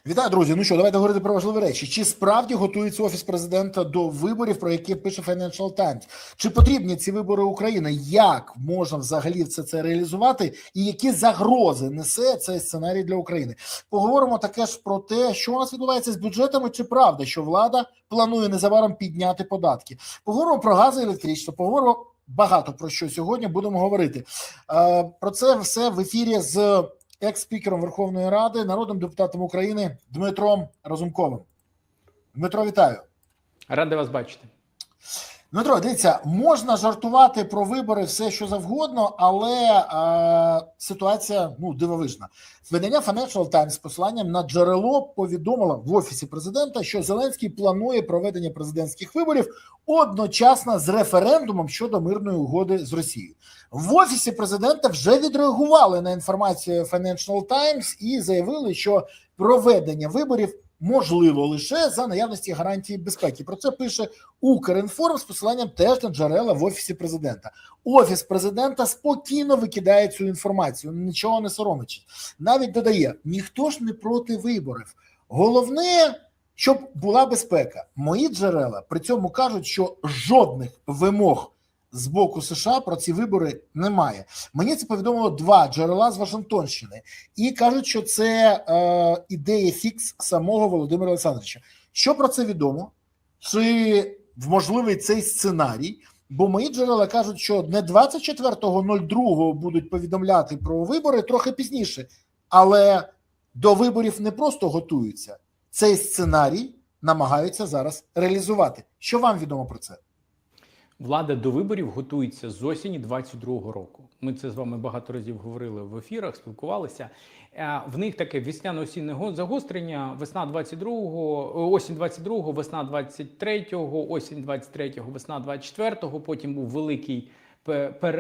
Вітаю, друзі. Ну що, давайте говорити про важливі речі. Чи справді готується Офіс президента до виборів, про які пише Financial Times? Чи потрібні ці вибори України? Як можна взагалі все це реалізувати? І які загрози несе цей сценарій для України? Поговоримо таке ж про те, що у нас відбувається з бюджетами, чи правда, що влада планує незабаром підняти податки. Поговоримо про газ і електричество, поговоримо багато про що сьогодні будемо говорити. Про це все в ефірі з екс-спікером Верховної Ради, народним депутатом України Дмитром Разумковим. Дмитро, вітаю. Радий вас бачити. Дмитро, дивіться, можна жартувати про вибори все, що завгодно, але ситуація дивовижна. Видання Financial Times з посиланням на джерело повідомило в Офісі президента, що Зеленський планує проведення президентських виборів одночасно з референдумом щодо мирної угоди з Росією. В Офісі президента вже відреагували на інформацію Financial Times і заявили, що проведення виборів можливо лише за наявності гарантії безпеки. Про це пише Укрінформ з посиланням теж на джерела в Офісі президента. Офіс президента спокійно викидає цю інформацію, нічого не соромить. Навіть додає, ніхто ж не проти виборів. Головне, щоб була безпека. Мої джерела при цьому кажуть, що жодних вимог з боку США про ці вибори немає. Мені це повідомило два джерела з Вашингтонщини. І кажуть, що це ідея фікс самого Володимира Олександровича. Що про це відомо? Чи можливий цей сценарій? Бо мої джерела кажуть, що не 24.02 будуть повідомляти про вибори, трохи пізніше. Але до виборів не просто готуються. Цей сценарій намагаються зараз реалізувати. Що вам відомо про це? Влада до виборів готується з осені 22-го року. Ми це з вами багато разів говорили в ефірах, спілкувалися. В них таке весняно-осінне загострення, весна 22-го, осінь 22-го, весна 23-го, осінь 23-го, весна 24-го, потім був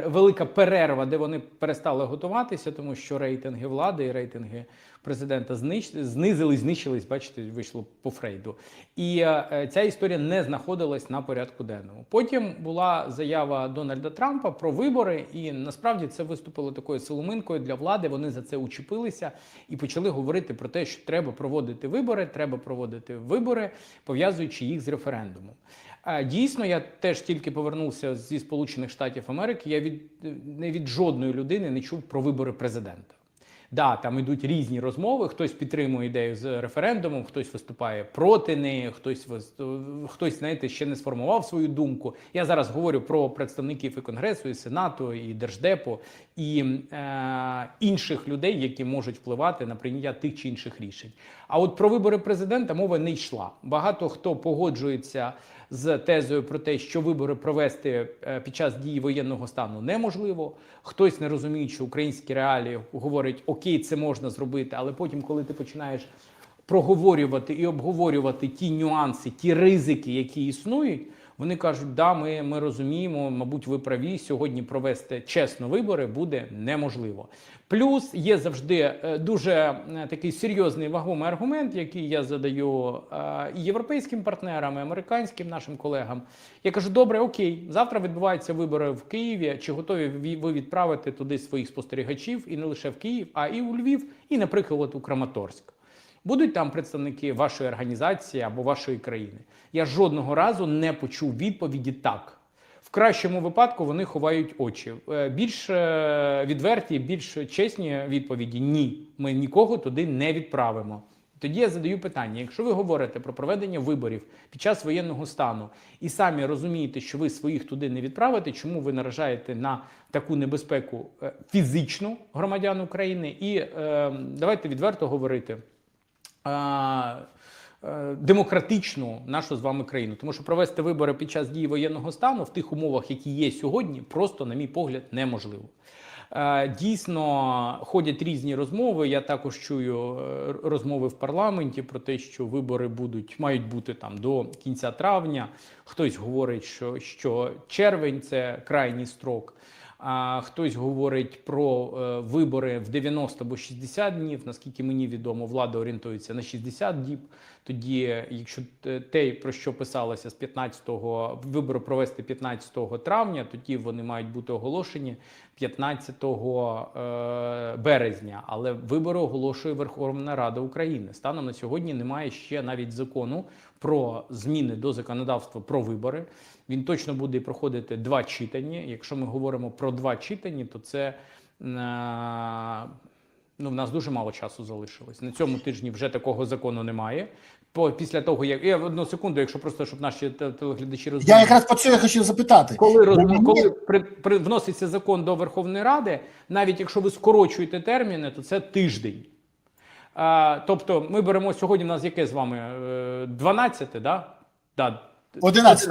велика перерва, де вони перестали готуватися, тому що рейтинги влади і рейтинги президента знищились, бачите, вийшло по Фрейду. І ця історія не знаходилась на порядку денному. Потім була заява Дональда Трампа про вибори, і насправді це виступило такою соломинкою для влади, вони за це учепилися і почали говорити про те, що треба проводити вибори, пов'язуючи їх з референдумом. Дійсно, я теж тільки повернувся зі Сполучених Штатів Америки, я не від жодної людини не чув про вибори президента. Да, там йдуть різні розмови, хтось підтримує ідею з референдумом, хтось виступає проти неї, хтось, знаєте, ще не сформував свою думку. Я зараз говорю про представників і Конгресу, і Сенату, і Держдепу, і інших людей, які можуть впливати на прийняття тих чи інших рішень. А от про вибори президента мова не йшла. Багато хто погоджується з тезою про те, що вибори провести під час дії воєнного стану неможливо. Хтось, не розуміючи українські реалії, говорить, окей, це можна зробити, але потім, коли ти починаєш проговорювати і обговорювати ті нюанси, ті ризики, які існують, вони кажуть, да, ми розуміємо, мабуть, ви праві, сьогодні провести чесно вибори буде неможливо. Плюс є завжди дуже такий серйозний вагомий аргумент, який я задаю і європейським партнерам, і американським нашим колегам. Я кажу, добре, окей, завтра відбуваються вибори в Києві, чи готові ви відправити туди своїх спостерігачів, і не лише в Київ, а і у Львів, і, наприклад, у Краматорськ. Будуть там представники вашої організації або вашої країни? Я жодного разу не почув відповіді «так». В кращому випадку вони ховають очі. Більш відверті, більш чесні відповіді – ні, ми нікого туди не відправимо. Тоді я задаю питання, якщо ви говорите про проведення виборів під час воєнного стану і самі розумієте, що ви своїх туди не відправите, чому ви наражаєте на таку небезпеку фізичну громадян України? І давайте відверто говорити, демократичну нашу з вами країну. Тому що провести вибори під час дії воєнного стану в тих умовах, які є сьогодні, просто, на мій погляд, неможливо. Дійсно, ходять різні розмови. Я також чую розмови в парламенті про те, що вибори мають бути там до кінця травня. Хтось говорить, що червень – це крайній строк. Хтось говорить про вибори в 90 або 60 днів. Наскільки мені відомо, влада орієнтується на 60 діб. Тоді, якщо те, про що писалося з 15-го, вибори провести 15 травня, тоді вони мають бути оголошені 15 березня. Але вибори оголошує Верховна Рада України. Станом на сьогодні немає ще навіть закону про зміни до законодавства про вибори. Він точно буде проходити 2 читання. Якщо ми говоримо про 2 читання, то це в нас дуже мало часу залишилось. На цьому тижні вже такого закону немає. Після того, як одну секунду, якщо просто щоб наші телеглядачі розуміли. Я якраз про це я хотів запитати. Коли вноситься закон до Верховної Ради, навіть якщо ви скорочуєте терміни, то це тиждень. Тобто ми беремо сьогодні, у нас яке з вами 12, да? 11.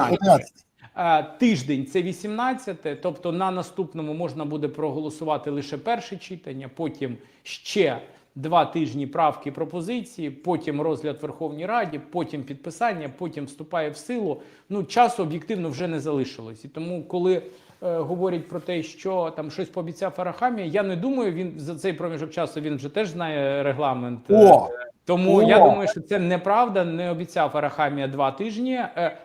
Тиждень – це 18, тобто на наступному можна буде проголосувати лише перше читання, потім ще 2 тижні правки і пропозиції, потім розгляд в Верховній Раді, потім підписання, потім вступає в силу. Часу об'єктивно вже не залишилось. І тому, коли говорять про те, що там щось пообіцяв Арахамія, я не думаю, він за цей проміжок часу він вже теж знає регламент. Тому я думаю, що це неправда, не обіцяв Арахамія 2 тижні.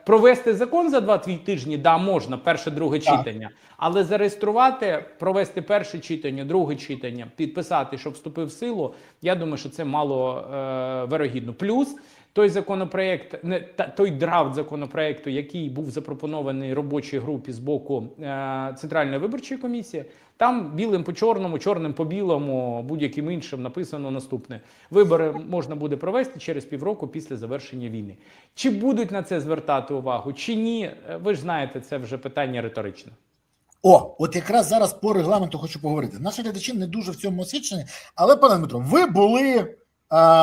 Провести закон за 2 тижні, да, можна, перше, друге читання. Але зареєструвати, провести перше читання, друге читання, підписати, щоб вступив в силу, я думаю, що це мало вирогідно. Плюс той законопроект, той драфт законопроекту, який був запропонований робочій групі з боку Центральної виборчої комісії, там білим по чорному, чорним по білому, будь-яким іншим написано наступне. Вибори можна буде провести через півроку після завершення війни. Чи будуть на це звертати увагу, чи ні? Ви ж знаєте, це вже питання риторичне. От якраз зараз по регламенту хочу поговорити. Наші глядачі не дуже в цьому освічені, але, пане Дмитро, ви були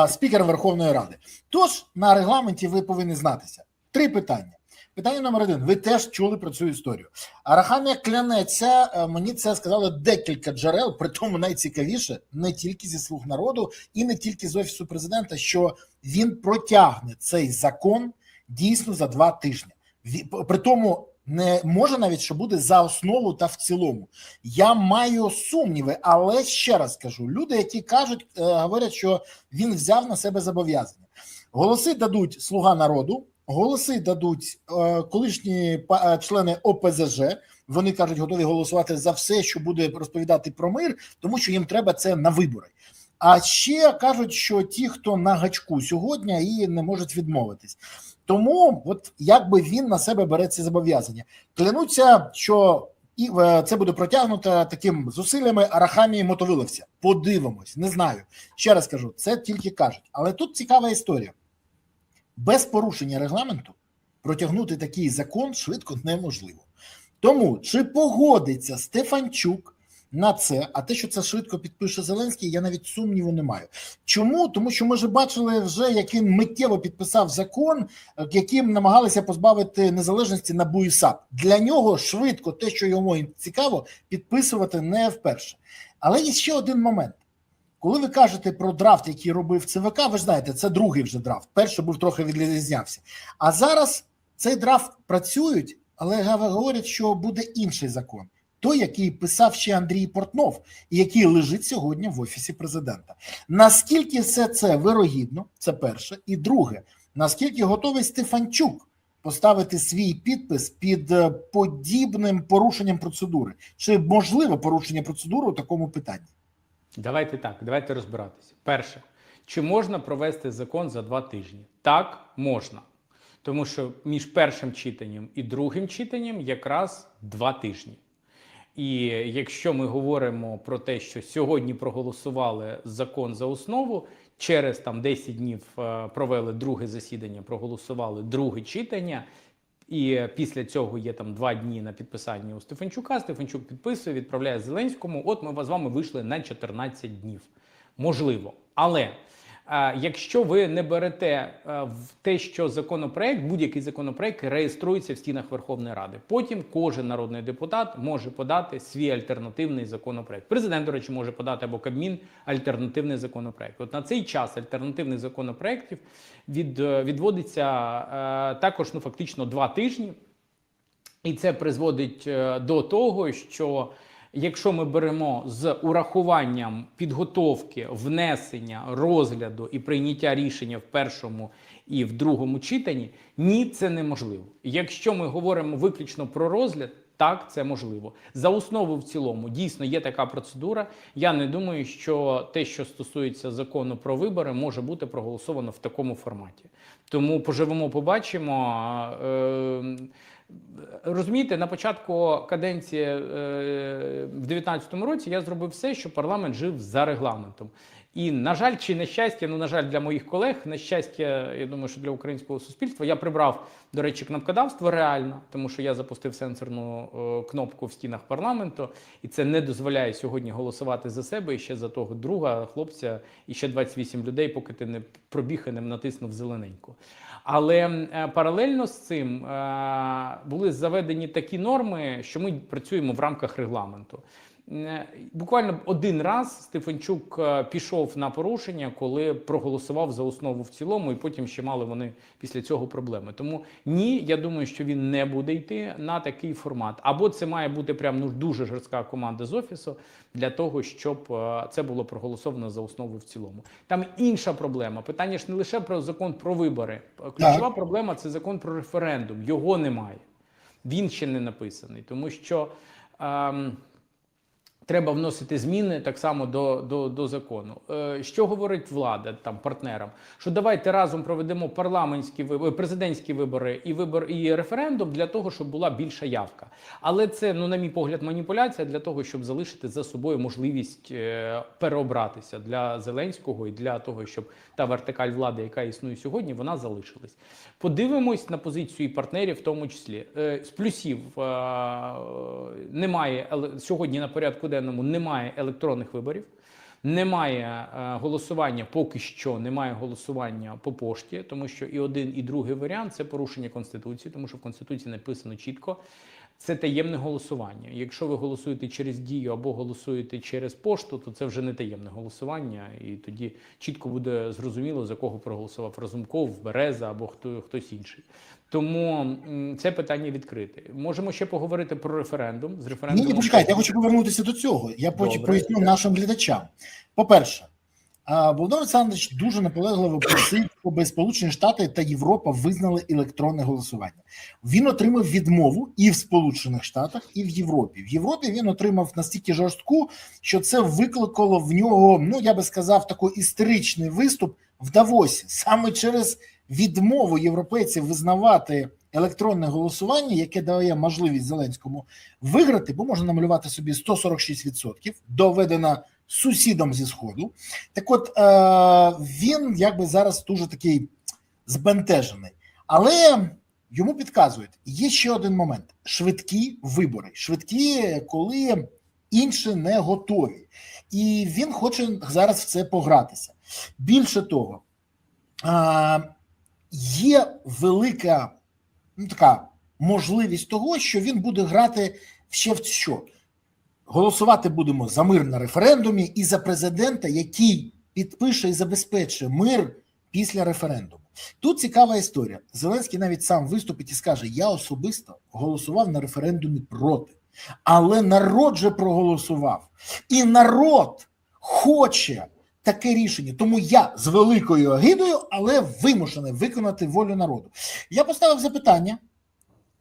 спікером Верховної Ради. Тож на регламенті ви повинні знатися. 3 питання. Питання номер 1. Ви теж чули про цю історію. Арахамія клянеться, мені це сказали декілька джерел, при тому найцікавіше, не тільки зі «Слуг народу» і не тільки з Офісу Президента, що він протягне цей закон дійсно за 2 тижні. При тому не може навіть, що буде за основу та в цілому. Я маю сумніви, але ще раз кажу, люди, які кажуть, говорять, що він взяв на себе зобов'язання. Голоси дадуть «Слуга народу», голоси дадуть колишні члени ОПЗЖ, вони кажуть, готові голосувати за все, що буде розповідати про мир, тому що їм треба це на вибори. А ще кажуть, що ті, хто на гачку сьогодні, і не можуть відмовитись. Тому, от якби він на себе бере ці зобов'язання. Клянуться, що і це буде протягнуто таким зусиллями Арахамії Мотовиловця. Подивимось, не знаю. Ще раз кажу, це тільки кажуть. Але тут цікава історія. Без порушення регламенту протягнути такий закон швидко неможливо. Тому, чи погодиться Стефанчук на це, а те, що це швидко підпише Зеленський, я навіть сумніву не маю. Чому? Тому що ми ж бачили вже, як він миттєво підписав закон, яким намагалися позбавити незалежності НАБУ і САП. Для нього швидко те, що йому цікаво, підписувати не вперше. Але є ще один момент. Коли ви кажете про драфт, який робив ЦВК, ви ж знаєте, це другий вже драфт. Перший був трохи відрізнявся. А зараз цей драфт працюють, але говорять, що буде інший закон. Той, який писав ще Андрій Портнов, і який лежить сьогодні в Офісі Президента. Наскільки все це вирогідно, це перше. І друге, наскільки готовий Стефанчук поставити свій підпис під подібним порушенням процедури? Чи можливо порушення процедури у такому питанні? Давайте розбиратися. Перше, чи можна провести закон за 2 тижні? Так, можна. Тому що між першим читанням і другим читанням якраз 2 тижні. І якщо ми говоримо про те, що сьогодні проголосували закон за основу, через 10 днів провели друге засідання, проголосували друге читання, і після цього є 2 дні на підписання у Стефанчука, Стефанчук підписує, відправляє Зеленському, от ми з вами вийшли на 14 днів. Можливо. Але якщо ви не берете в те, що законопроект, будь-який законопроект реєструється в стінах Верховної Ради. Потім кожен народний депутат може подати свій альтернативний законопроект. Президент, до речі, може подати або Кабмін альтернативний законопроект. От на цей час альтернативних законопроектів відводиться також фактично 2 тижні. І це призводить до того, що якщо ми беремо з урахуванням підготовки, внесення, розгляду і прийняття рішення в першому і в другому читанні, ні, це неможливо. Якщо ми говоримо виключно про розгляд, так, це можливо. За основу в цілому дійсно є така процедура. Я не думаю, що те, що стосується закону про вибори, може бути проголосовано в такому форматі. Тому поживемо, побачимо. Розумієте, на початку каденції в 2019 році я зробив все, щоб парламент жив за регламентом. І, на жаль, чи на щастя, на жаль, для моїх колег, на щастя, я думаю, що для українського суспільства, я прибрав, до речі, кнопкодавство реально, тому що я запустив сенсорну кнопку в стінах парламенту, і це не дозволяє сьогодні голосувати за себе і ще за того друга, хлопця, і ще 28 людей, поки ти не пробіг і не натиснув зелененьку. Але паралельно з цим були заведені такі норми, що ми працюємо в рамках регламенту. Буквально один раз Стефанчук пішов на порушення, коли проголосував за основу в цілому, і потім ще мали вони після цього проблеми. Тому ні, я думаю, що він не буде йти на такий формат. Або це має бути прям дуже жорстка команда з офісу для того, щоб це було проголосовано за основу в цілому. Там інша проблема. Питання ж не лише про закон про вибори. Ключова проблема – це закон про референдум. Його немає. Він ще не написаний, тому що треба вносити зміни так само до закону. Що говорить влада там партнерам? Що давайте разом проведемо парламентські вибори, президентські вибори і референдум для того, щоб була більша явка. Але це, на мій погляд, маніпуляція для того, щоб залишити за собою можливість переобратися для Зеленського і для того, щоб та вертикаль влади, яка існує сьогодні, вона залишилась. Подивимось на позицію і партнерів в тому числі. З плюсів немає сьогодні на порядку денному немає електронних виборів, немає голосування, поки що немає голосування по пошті, тому що і один, і другий варіант – це порушення Конституції, тому що в Конституції написано чітко, це таємне голосування. Якщо ви голосуєте через Дію або голосуєте через пошту, то це вже не таємне голосування, і тоді чітко буде зрозуміло, за кого проголосував Разумков, Береза або хтось інший. Тому це питання відкрите. Можемо ще поговорити про референдум. З референдумом... Ні, почекайте, я хочу повернутися до цього. Я поясню нашим глядачам. По-перше, Володимир Олександрович дуже наполегливо просив, щоб Сполучені Штати та Європа визнали електронне голосування. Він отримав відмову і в Сполучених Штатах, і в Європі. В Європі він отримав настільки жорстку, що це викликало в нього, я би сказав, такий істеричний виступ в Давосі. Саме через відмову європейців визнавати електронне голосування, яке дає можливість Зеленському виграти, бо можна намалювати собі 146%, доведено сусідом зі Сходу. Так от, він якби зараз дуже такий збентежений. Але йому підказують, є ще один момент. Швидкі вибори. Швидкі, коли інші не готові. І він хоче зараз в це погратися. Більше того, є велика така можливість того, що він буде грати ще в що? Голосувати будемо за мир на референдумі і за президента, який підпише і забезпечує мир після референдуму. Тут цікава історія. Зеленський навіть сам виступить і скаже, я особисто голосував на референдумі проти. Але народ же проголосував. І народ хоче таке рішення. Тому я з великою огидою, але вимушений виконати волю народу. Я поставив запитання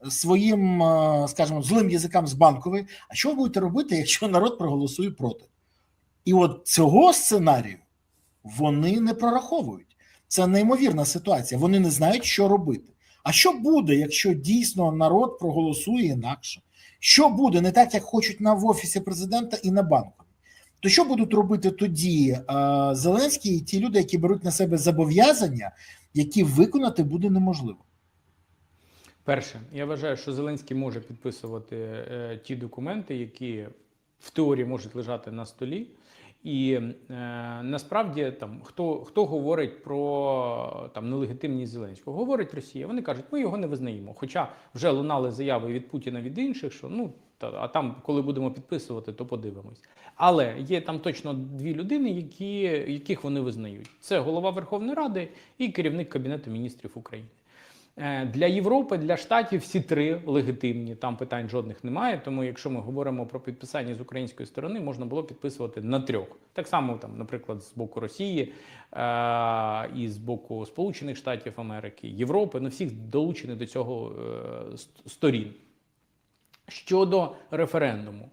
своїм, скажімо, злим язикам з Банкової, а що ви будете робити, якщо народ проголосує проти? І от цього сценарію вони не прораховують. Це неймовірна ситуація. Вони не знають, що робити. А що буде, якщо дійсно народ проголосує інакше? Що буде не так, як хочуть в Офісі Президента і на Банковій? То що будуть робити тоді Зеленський і ті люди, які беруть на себе зобов'язання, які виконати буде неможливо? Перше, я вважаю, що Зеленський може підписувати ті документи, які в теорії можуть лежати на столі. І насправді хто говорить про нелегітимність Зеленського? Говорить Росія. Вони кажуть, ми його не визнаємо. Хоча вже лунали заяви від Путіна, від інших, що а там, коли будемо підписувати, то подивимось. Але є там точно дві людини, яких вони визнають. Це голова Верховної Ради і керівник Кабінету міністрів України. Для Європи, для Штатів всі три легітимні, там питань жодних немає. Тому якщо ми говоримо про підписання з української сторони, можна було підписувати на трьох. Так само, там, наприклад, з боку Росії і з боку Сполучених Штатів Америки, Європи, ну всіх долучені до цього сторін. Щодо референдуму.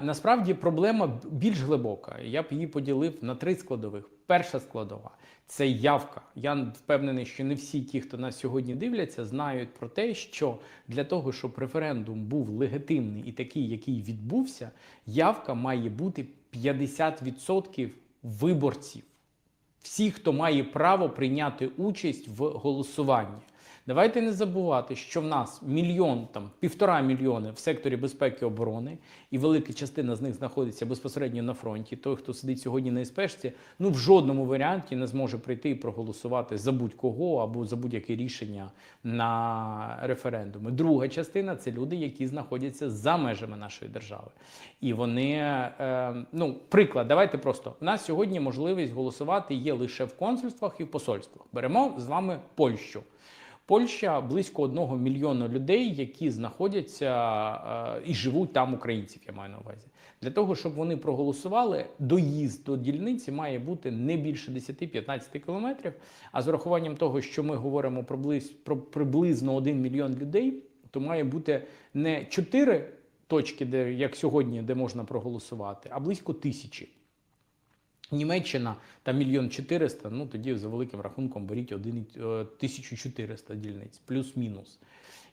Насправді проблема більш глибока. Я б її поділив на три складових. Перша складова – це явка. Я впевнений, що не всі ті, хто нас сьогодні дивляться, знають про те, що для того, щоб референдум був легітимний і такий, який відбувся, явка має бути 50% виборців. Всі, хто має право прийняти участь в голосуванні. Давайте не забувати, що в нас мільйон, там, 1,5 мільйони в секторі безпеки і оборони, і велика частина з них знаходиться безпосередньо на фронті. Той, хто сидить сьогодні на СПшці, ну в жодному варіанті не зможе прийти і проголосувати за будь-кого або за будь-яке рішення на референдуми. Друга частина – це люди, які знаходяться за межами нашої держави. І вони, приклад, давайте просто. У нас сьогодні можливість голосувати є лише в консульствах і в посольствах. Беремо з вами Польщу. Польща близько 1 мільйона людей, які знаходяться і живуть там, українців, я маю на увазі. Для того, щоб вони проголосували, доїзд до дільниці має бути не більше 10-15 кілометрів, а з урахуванням того, що ми говоримо про приблизно 1 мільйон людей, то має бути не 4 точки, де, як сьогодні, де можна проголосувати, а близько 1000. Німеччина там 1 400 000, ну тоді за великим рахунком беріть 1400 дільниць, плюс-мінус,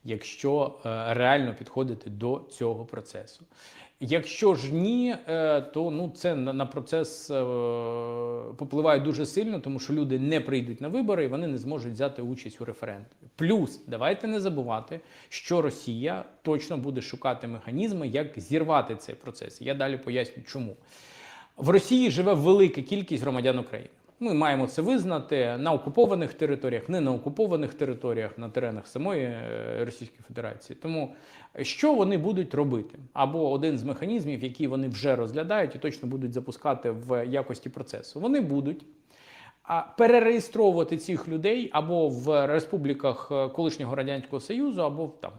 якщо реально підходити до цього процесу. Якщо ж ні, то це на процес попливає дуже сильно, тому що люди не прийдуть на вибори і вони не зможуть взяти участь у референдумі. Плюс, давайте не забувати, що Росія точно буде шукати механізми, як зірвати цей процес. Я далі поясню, чому. В Росії живе велика кількість громадян України. Ми маємо це визнати на окупованих територіях, не на окупованих територіях, на теренах самої Російської Федерації. Тому що вони будуть робити? Або один з механізмів, які вони вже розглядають і точно будуть запускати в якості процесу. Вони будуть перереєстровувати цих людей або в республіках колишнього Радянського Союзу, або там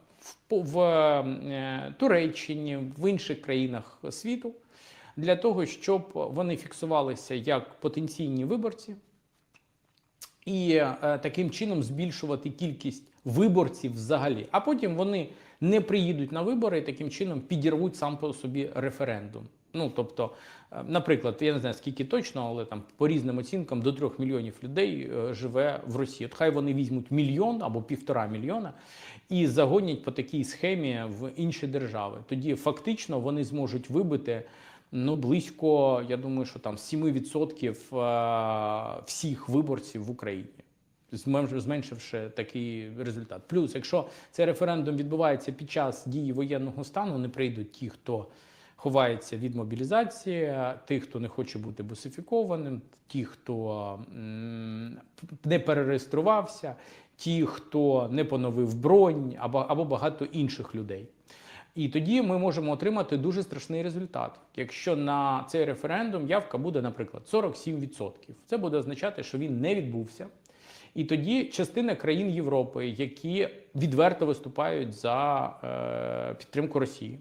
в Туреччині, в інших країнах світу, для того, щоб вони фіксувалися як потенційні виборці і таким чином збільшувати кількість виборців взагалі. А потім вони не приїдуть на вибори і таким чином підірвуть сам по собі референдум. Ну, тобто, наприклад, я не знаю, скільки точно, але там по різним оцінкам до 3 мільйонів людей живе в Росії. От хай вони візьмуть 1 мільйон або 1,5 мільйона і загонять по такій схемі в інші держави. Тоді фактично вони зможуть вибити близько, я думаю, що там 7% всіх виборців в Україні, зменшивши такий результат. Плюс, якщо цей референдум відбувається під час дії воєнного стану, не прийдуть ті, хто ховається від мобілізації, ті, хто не хоче бути бусифікованим, ті, хто не перереєструвався, ті, хто не поновив бронь, або багато інших людей. І тоді ми можемо отримати дуже страшний результат. Якщо на цей референдум явка буде, наприклад, 47%. Це буде означати, що він не відбувся. І тоді частина країн Європи, які відверто виступають за підтримку Росії.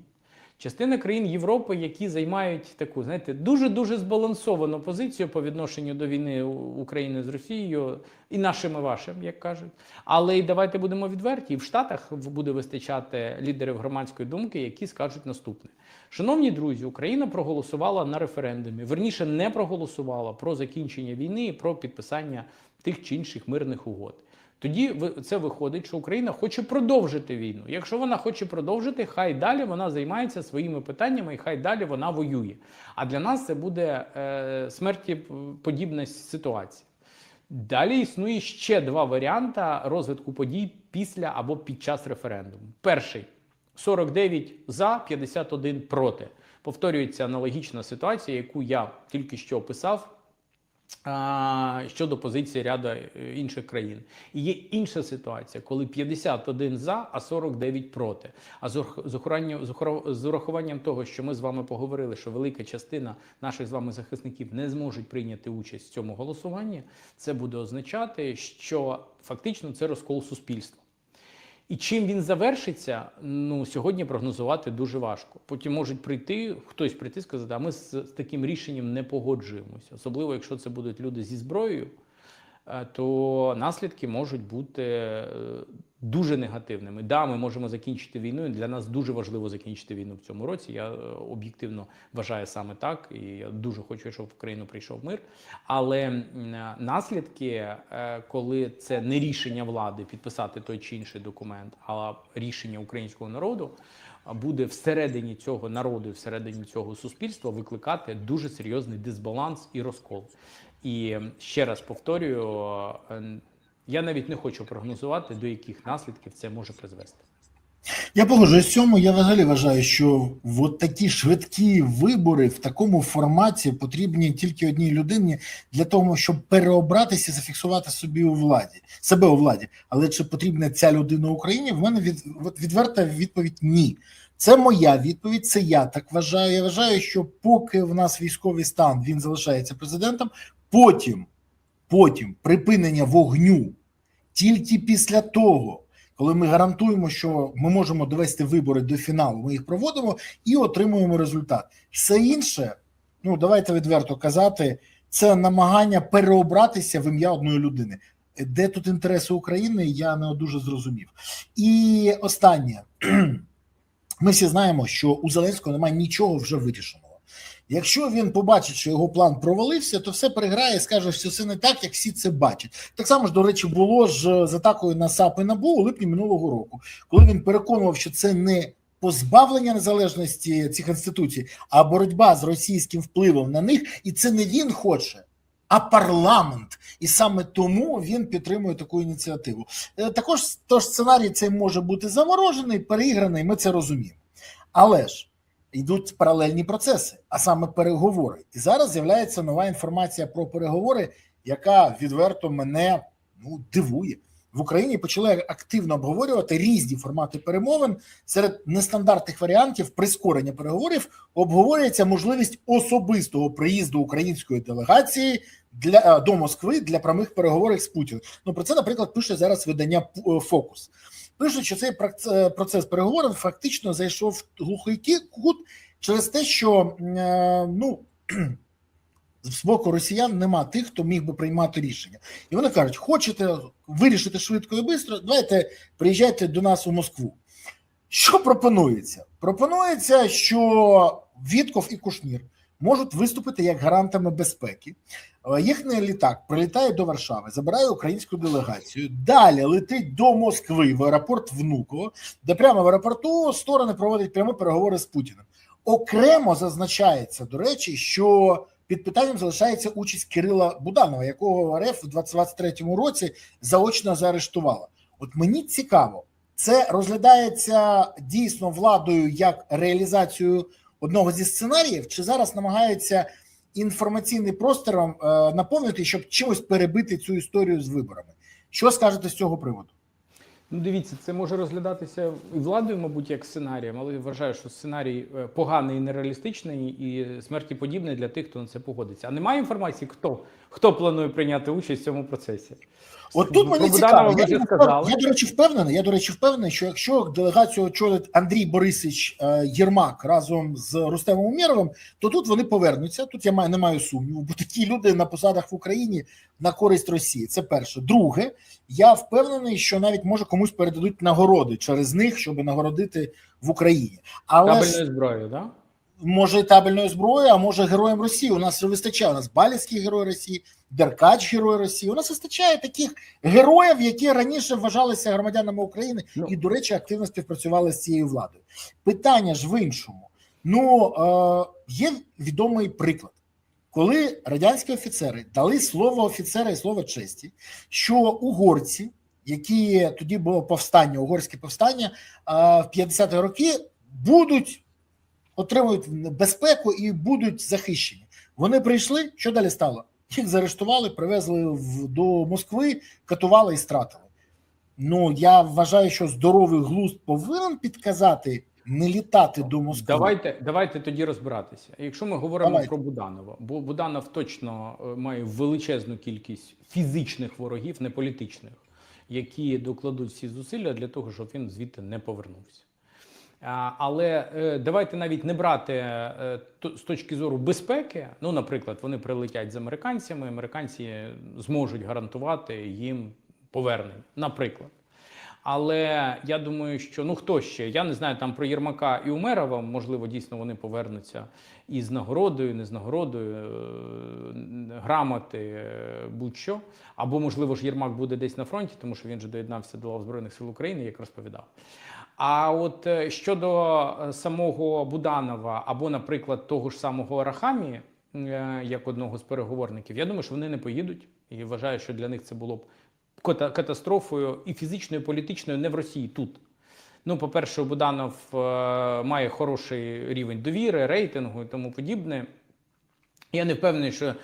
Частина країн Європи, які займають таку, знаєте, дуже-дуже збалансовану позицію по відношенню до війни України з Росією, і нашим, і вашим, як кажуть. Але і давайте будемо відверті, і в Штатах буде вистачати лідерів громадської думки, які скажуть наступне. Шановні друзі, Україна проголосувала на референдумі, верніше не проголосувала про закінчення війни і про підписання тих чи інших мирних угод. Тоді це виходить, що Україна хоче продовжити війну. Якщо вона хоче продовжити, хай далі вона займається своїми питаннями і хай далі вона воює. А для нас це буде смертєподібна ситуація. Далі існує ще 2 варіанти розвитку подій після або під час референдуму. Перший – 49 за, 51 проти. Повторюється аналогічна ситуація, яку я тільки що описав щодо позиції ряду інших країн. І є інша ситуація, коли 51 за, а 49 проти. А з урахуванням того, що ми з вами поговорили, що велика частина наших з вами захисників не зможуть прийняти участь в цьому голосуванні, це буде означати, що фактично це розкол суспільства. І чим він завершиться, сьогодні прогнозувати дуже важко. Потім можуть хтось прийти і сказати, а ми з таким рішенням не погоджуємося. Особливо, якщо це будуть люди зі зброєю, то наслідки можуть бути дуже негативними. Да, ми можемо закінчити війну, і для нас дуже важливо закінчити війну в цьому році. Я об'єктивно вважаю саме так, і я дуже хочу, щоб в Україну прийшов мир. Але наслідки, коли це не рішення влади підписати той чи інший документ, а рішення українського народу, буде всередині цього народу, всередині цього суспільства викликати дуже серйозний дисбаланс і розкол. І ще раз повторюю, я навіть не хочу прогнозувати, до яких наслідків це може призвести. Я погоджуюсь з цьому. Я взагалі вважаю, що от такі швидкі вибори в такому форматі потрібні тільки одній людині для того, щоб переобратися, зафіксувати себе у владі. Але чи потрібна ця людина Україні? В мене відверта відповідь – ні. Це моя відповідь, це я так вважаю. Я вважаю, що поки в нас військовий стан, він залишається президентом, потім припинення вогню тільки після того, коли ми гарантуємо, що ми можемо довести вибори до фіналу, ми їх проводимо і отримуємо результат. Все інше, давайте відверто казати, це намагання переобратися в ім'я одної людини. Де тут інтереси України, я не дуже зрозумів. І останнє. Ми всі знаємо, що у Зеленського немає нічого вже вирішеного. Якщо він побачить, що його план провалився, то все переграє і скаже, що все не так, як всі це бачать. Так само ж, до речі, було ж з атакою на САП і НАБУ у липні минулого року, коли він переконував, що це не позбавлення незалежності цих інституцій, а боротьба з російським впливом на них, і це не він хоче, а парламент. І саме тому він підтримує таку ініціативу. Також сценарій цей може бути заморожений, переіграний, ми це розуміємо. Але ж йдуть паралельні процеси, а саме переговори. І зараз з'являється нова інформація про переговори, яка відверто мене дивує. В Україні почали активно обговорювати різні формати перемовин. Серед нестандартних варіантів прискорення переговорів обговорюється можливість особистого приїзду української делегації до Москви для прямих переговорів з Путіним. Про це, наприклад, пише зараз видання «Фокус». Пишуть, що цей процес переговорів фактично зайшов в глухий кут через те, що з боку росіян нема тих, хто міг би приймати рішення. І вони кажуть, хочете вирішити швидко і швидко, давайте приїжджайте до нас у Москву. Що пропонується? Пропонується, що Вітков і Кушнір можуть виступити як гарантами безпеки. Їхній літак прилітає до Варшави, забирає українську делегацію, далі летить до Москви в аеропорт Внуково, де прямо в аеропорту сторони проводять прямі переговори з Путіним. Окремо зазначається, до речі, що під питанням залишається участь Кирила Буданова, якого РФ у 2023 році заочно заарештувала. От мені цікаво, це розглядається дійсно владою як реалізацію одного зі сценаріїв, чи зараз намагаються інформаційний простором наповнити, щоб чимось перебити цю історію з виборами? Що скажете з цього приводу? Дивіться, це може розглядатися і владою, мабуть, як сценарієм, але я вважаю, що сценарій поганий і нереалістичний, і смерті подібний для тих, хто на це погодиться. А немає інформації, хто планує прийняти участь в цьому процесі? От тут мені цікаво. Я, до речі, впевнений, що якщо делегацію очолить Андрій Борисович Єрмак разом з Рустемом Умєровим, то тут вони повернуться. Тут я не маю сумніву, бо такі люди на посадах в Україні на користь Росії. Це перше. Друге, я впевнений, що навіть може комусь передадуть нагороди через них, щоб нагородити в Україні. Табельною зброєю, так? Може табельною зброєю, а може героям Росії. У нас вистачає. У нас Балівський герой Росії, Деркач герой Росії. У нас вистачає таких героїв, які раніше вважалися громадянами України і, до речі, активно співпрацювали з цією владою. Питання ж в іншому. Є відомий приклад. Коли радянські офіцери дали слово офіцера і слово честі, що угорці, які тоді було повстання, угорське повстання, в 50-ті роки отримують безпеку і будуть захищені. Вони прийшли, що далі стало? Їх заарештували, привезли до Москви, катували і стратили. Ну, я вважаю, що здоровий глузд повинен підказати не літати до Москви. Давайте тоді розбиратися. Якщо ми говоримо Давайте. про Буданова, бо Буданов точно має величезну кількість фізичних ворогів, не політичних, які докладуть всі зусилля для того, щоб він звідти не повернувся. Але давайте навіть не брати з точки зору безпеки. Ну, наприклад, вони прилетять з американцями, американці зможуть гарантувати їм повернення, наприклад. Але я думаю, що, ну, хто ще? Я не знаю, там про Єрмака і Умерова, можливо, дійсно вони повернуться і з нагородою, не з нагородою, грамоти, будь-що. Або, можливо, ж Єрмак буде десь на фронті, тому що він же доєднався до лав Збройних сил України, як розповідав. А от щодо самого Буданова або, наприклад, того ж самого Арахамії, як одного з переговорників, я думаю, що вони не поїдуть. І вважаю, що для них це було б катастрофою і фізичною, і політичною не в Росії, тут. Ну, по-перше, Буданов має хороший рівень довіри, рейтингу і тому подібне. Я не впевнений, що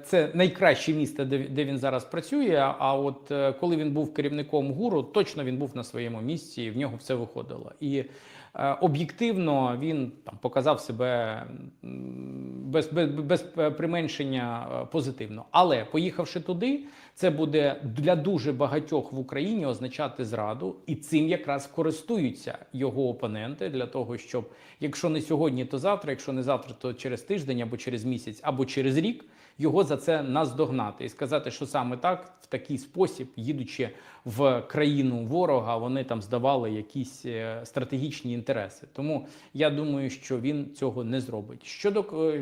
це найкраще місце, де він зараз працює, а от коли він був керівником ГУРу, точно він був на своєму місці, і в нього все виходило. І об'єктивно він там показав себе без применшення позитивно. Але поїхавши туди, це буде для дуже багатьох в Україні означати зраду, і цим якраз користуються його опоненти для того, щоб, якщо не сьогодні, то завтра, якщо не завтра, то через тиждень, або через місяць, або через рік, його за це наздогнати і сказати, що саме так, в такий спосіб, їдучи в країну ворога, вони там здавали якісь стратегічні інтереси. Тому я думаю, що він цього не зробить.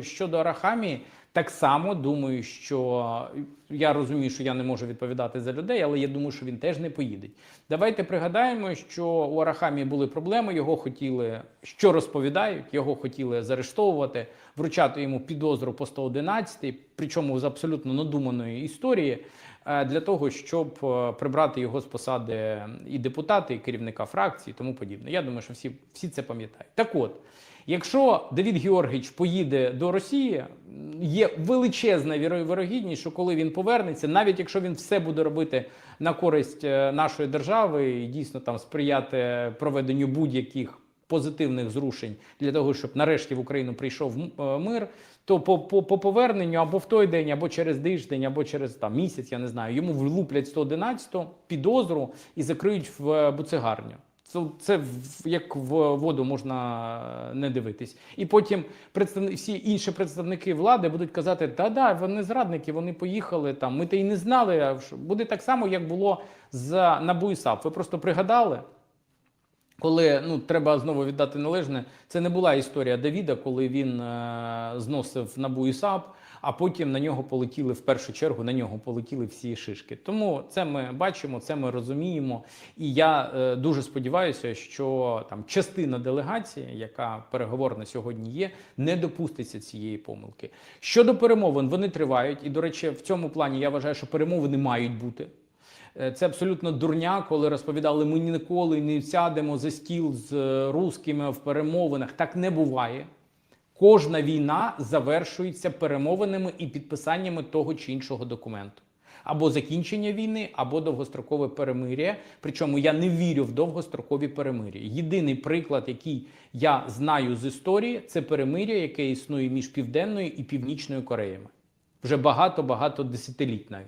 Щодо Арахамії, так само думаю, що я розумію, що я не можу відповідати за людей, але я думаю, що він теж не поїде. Давайте пригадаємо, що у Арахамії були проблеми, його хотіли, що розповідають, його хотіли заарештовувати, вручати йому підозру по 111, причому з абсолютно надуманої історії, для того, щоб прибрати його з посади і депутата, і керівника фракції, і тому подібне. Я думаю, що всі це пам'ятають. Так от, якщо Давид Георгійович поїде до Росії, є величезна вірогідність, що коли він повернеться, навіть якщо він все буде робити на користь нашої держави і дійсно там сприяти проведенню будь-яких позитивних зрушень для того, щоб нарешті в Україну прийшов мир, то по поверненню або в той день, або через тиждень, або через там місяць, я не знаю, йому влуплять 111-ту підозру і закриють в буцегарню. Це як в воду можна не дивитись. І потім всі інші представники влади будуть казати, да, вони зрадники, вони поїхали, там, ми то й не знали. Буде так само, як було з НАБУ і САП. Ви просто пригадали, коли, ну, треба знову віддати належне, це не була історія Давіда, коли він зносив НАБУ і САП, а потім на нього полетіли, в першу чергу, на нього полетіли всі шишки. Тому це ми бачимо, це ми розуміємо. І я дуже сподіваюся, що там частина делегації, яка переговорна сьогодні є, не допуститься цієї помилки. Щодо перемовин, вони тривають. І, до речі, в цьому плані я вважаю, що перемовини мають бути. Це абсолютно дурня, коли розповідали, ми ніколи не сядемо за стіл з русскими в перемовинах. Так не буває. Кожна війна завершується перемовинами і підписаннями того чи іншого документу. Або закінчення війни, або довгострокове перемир'я. Причому я не вірю в довгострокові перемир'я. Єдиний приклад, який я знаю з історії, це перемир'я, яке існує між Південною і Північною Кореями. Вже багато-багато десятиліть навіть.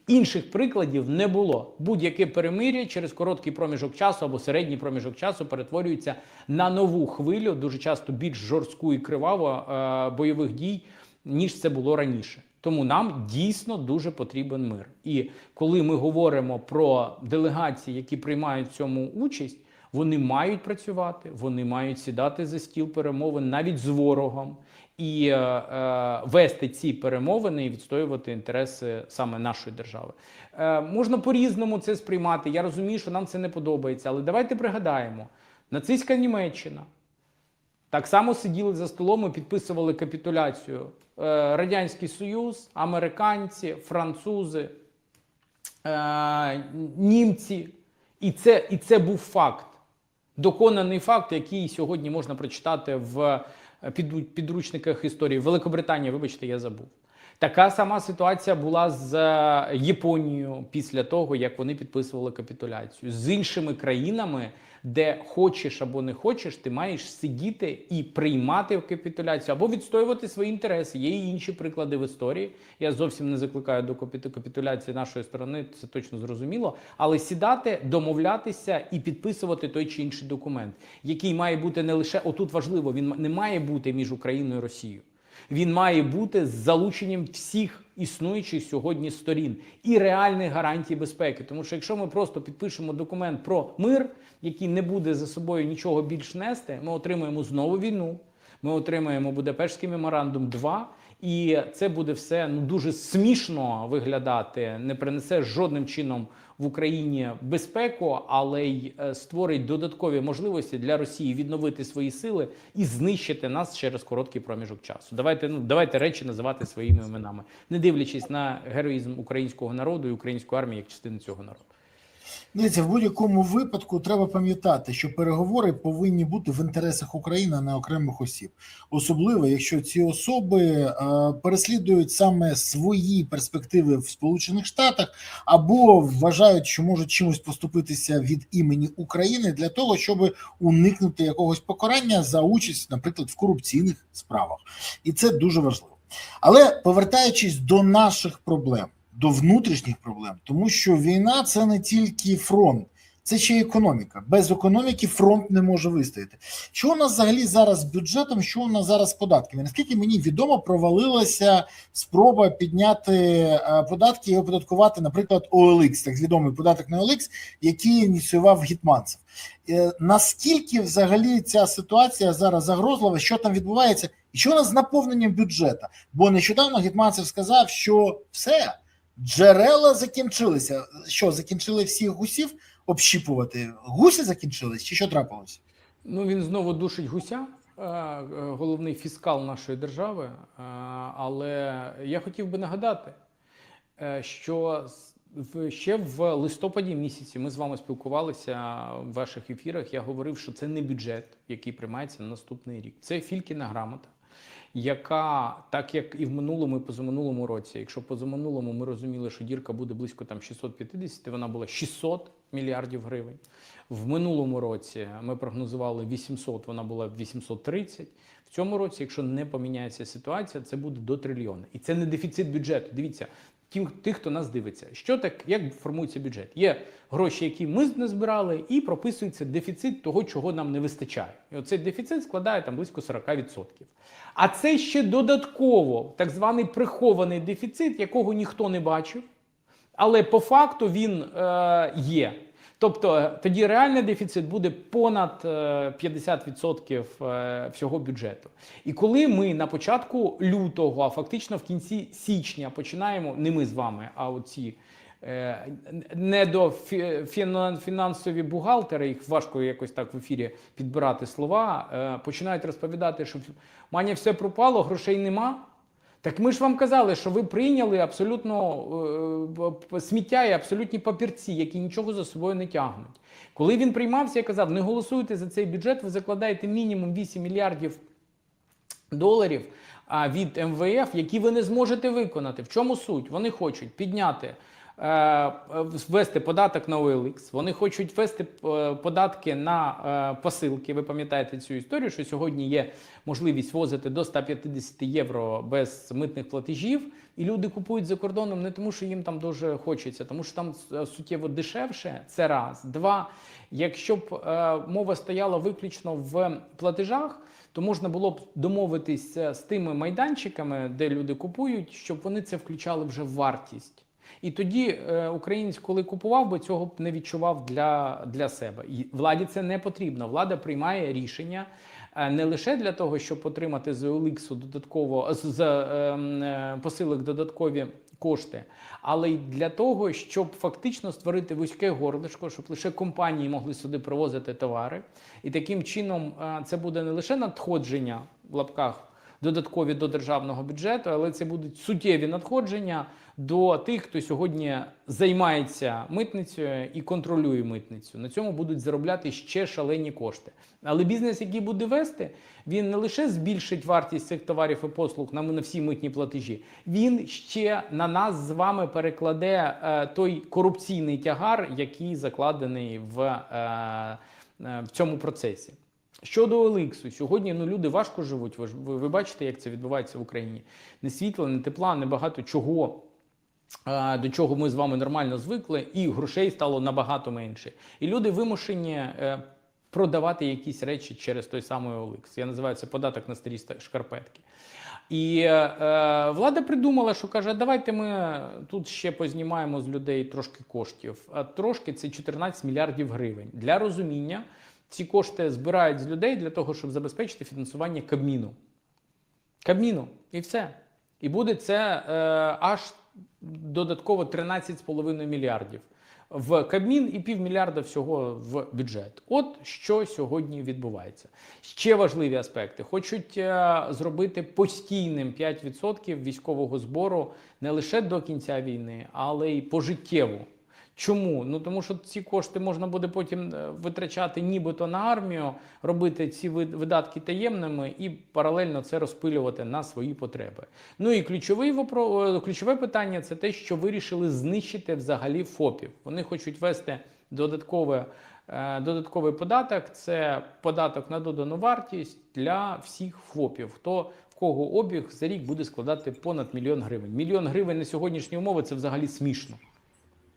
Інших прикладів не було. Будь-яке перемир'я через короткий проміжок часу або середній проміжок часу перетворюється на нову хвилю, дуже часто більш жорстку і криваву бойових дій, ніж це було раніше. Тому нам дійсно дуже потрібен мир. І коли ми говоримо про делегації, які приймають в цьому участь, вони мають працювати, вони мають сідати за стіл перемовин навіть з ворогом і вести ці перемовини і відстоювати інтереси саме нашої держави. Можна по-різному це сприймати, я розумію, що нам це не подобається, але давайте пригадаємо, нацистська Німеччина так само сиділи за столом і підписували капітуляцію. Радянський Союз, американці, французи, німці. І це був факт. Доконаний факт, який сьогодні можна прочитати в підручниках історії. Великобританія, вибачте, я забув. Така сама ситуація була з Японією після того, як вони підписували капітуляцію. З іншими країнами, де хочеш або не хочеш, ти маєш сидіти і приймати капітуляцію або відстоювати свої інтереси. Є і інші приклади в історії. Я зовсім не закликаю до капітуляції нашої сторони, це точно зрозуміло. Але сідати, домовлятися і підписувати той чи інший документ, який має бути не лише, отут важливо, він не має бути між Україною і Росією. Він має бути з залученням всіх існуючих сьогодні сторін і реальних гарантій безпеки. Тому що якщо ми просто підпишемо документ про мир, який не буде за собою нічого більш нести, ми отримаємо знову війну, ми отримаємо Будапештський меморандум 2, і це буде все дуже смішно виглядати, не принесе жодним чином в Україні безпеку, але й створить додаткові можливості для Росії відновити свої сили і знищити нас через короткий проміжок часу. Давайте речі називати своїми іменами, не дивлячись на героїзм українського народу і української армії як частини цього народу. Дивіться, в будь-якому випадку треба пам'ятати, що переговори повинні бути в інтересах України, а не окремих осіб. Особливо, якщо ці особи переслідують саме свої перспективи в Сполучених Штатах або вважають, що можуть чимось поступитися від імені України для того, щоб уникнути якогось покарання за участь, наприклад, в корупційних справах. І це дуже важливо. Але повертаючись до наших проблем, до внутрішніх проблем, тому що війна – це не тільки фронт, це ще й економіка. Без економіки фронт не може вистояти. Що у нас взагалі зараз з бюджетом, що у нас зараз з податками? Наскільки мені відомо, провалилася спроба підняти податки і оподаткувати, наприклад, OLX, так відомий податок на OLX, який ініціював Гетманцев. Наскільки взагалі ця ситуація зараз загрозлива, що там відбувається, і що у нас з наповненням бюджету? Бо нещодавно Гетманцев сказав, що все, джерела закінчилися. Що, закінчили всіх гусів общіпувати? Гусі закінчились чи що трапилося? Він знову душить гуся, головний фіскал нашої держави. Але я хотів би нагадати, що ще в листопаді місяці ми з вами спілкувалися в ваших ефірах. Я говорив, що це не бюджет, який приймається на наступний рік. Це Филькіна грамота, яка, так як і в минулому і позаминулому році, якщо позаминулому ми розуміли, що дірка буде близько 650, вона була 600 мільярдів гривень. В минулому році ми прогнозували 800, вона була 830. В цьому році, якщо не поміняється ситуація, це буде до трильйона. І це не дефіцит бюджету. Дивіться, тих, хто нас дивиться, як формується бюджет. Є гроші, які ми не збирали, і прописується дефіцит того, чого нам не вистачає. І оцей дефіцит складає близько 40%. А це ще додатково так званий прихований дефіцит, якого ніхто не бачив, але по факту він є. Тобто тоді реальний дефіцит буде понад 50% всього бюджету. І коли ми на початку лютого, а фактично в кінці січня починаємо, не ми з вами, а оці недофінансові бухгалтери, їх важко якось так в ефірі підбирати слова, починають розповідати, що Маня, все пропало, грошей нема. Так ми ж вам казали, що ви прийняли абсолютно сміття і абсолютні папірці, які нічого за собою не тягнуть. Коли він приймався, я казав, не голосуйте за цей бюджет, ви закладаєте мінімум 8 мільярдів доларів від МВФ, які ви не зможете виконати. В чому суть? Вони хочуть підняти, ввести податок на OLX, вони хочуть ввести податки на посилки. Ви пам'ятаєте цю історію, що сьогодні є можливість возити до 150 євро без митних платежів, і люди купують за кордоном не тому, що їм там дуже хочеться, тому що там суттєво дешевше, це раз. Два, якщо б мова стояла виключно в платежах, то можна було б домовитись з тими майданчиками, де люди купують, щоб вони це включали вже в вартість. І тоді українець, коли купував би, цього б не відчував для себе. І владі це не потрібно. Влада приймає рішення не лише для того, щоб отримати з OLX додатково, з посилок додаткові кошти, але й для того, щоб фактично створити вузьке горлишко, щоб лише компанії могли сюди привозити товари. І таким чином це буде не лише надходження, в лапках, додаткові до державного бюджету, але це будуть суттєві надходження до тих, хто сьогодні займається митницею і контролює митницю. На цьому будуть заробляти ще шалені кошти. Але бізнес, який буде вести, він не лише збільшить вартість цих товарів і послуг на всі митні платежі, він ще на нас з вами перекладе той корупційний тягар, який закладений в цьому процесі. Щодо Еліксу, сьогодні люди важко живуть, ви бачите, як це відбувається в Україні. Ні світла, ні тепла, ні багато чого, до чого ми з вами нормально звикли, і грошей стало набагато менше. І люди вимушені продавати якісь речі через той самий Елікс. Я називаю це податок на старі шкарпетки. І влада придумала, що каже, давайте ми тут ще познімаємо з людей трошки коштів. А трошки це 14 мільярдів гривень. Для розуміння, ці кошти збирають з людей для того, щоб забезпечити фінансування Кабміну. Кабміну. І все. І буде це аж додатково 13,5 мільярдів в Кабмін і півмільярда всього в бюджет. От що сьогодні відбувається. Ще важливі аспекти. Хочуть зробити постійним 5% військового збору не лише до кінця війни, але й пожиттєво. Чому? Ну тому що ці кошти можна буде потім витрачати нібито на армію, робити ці видатки таємними і паралельно це розпилювати на свої потреби. Ну і ключове питання – це те, що вирішили знищити взагалі ФОПів. Вони хочуть ввести додатковий податок, це податок на додану вартість для всіх ФОПів, в кого обіг за рік буде складати понад 1 мільйон гривень. 1 мільйон гривень на сьогоднішні умови – це взагалі смішно.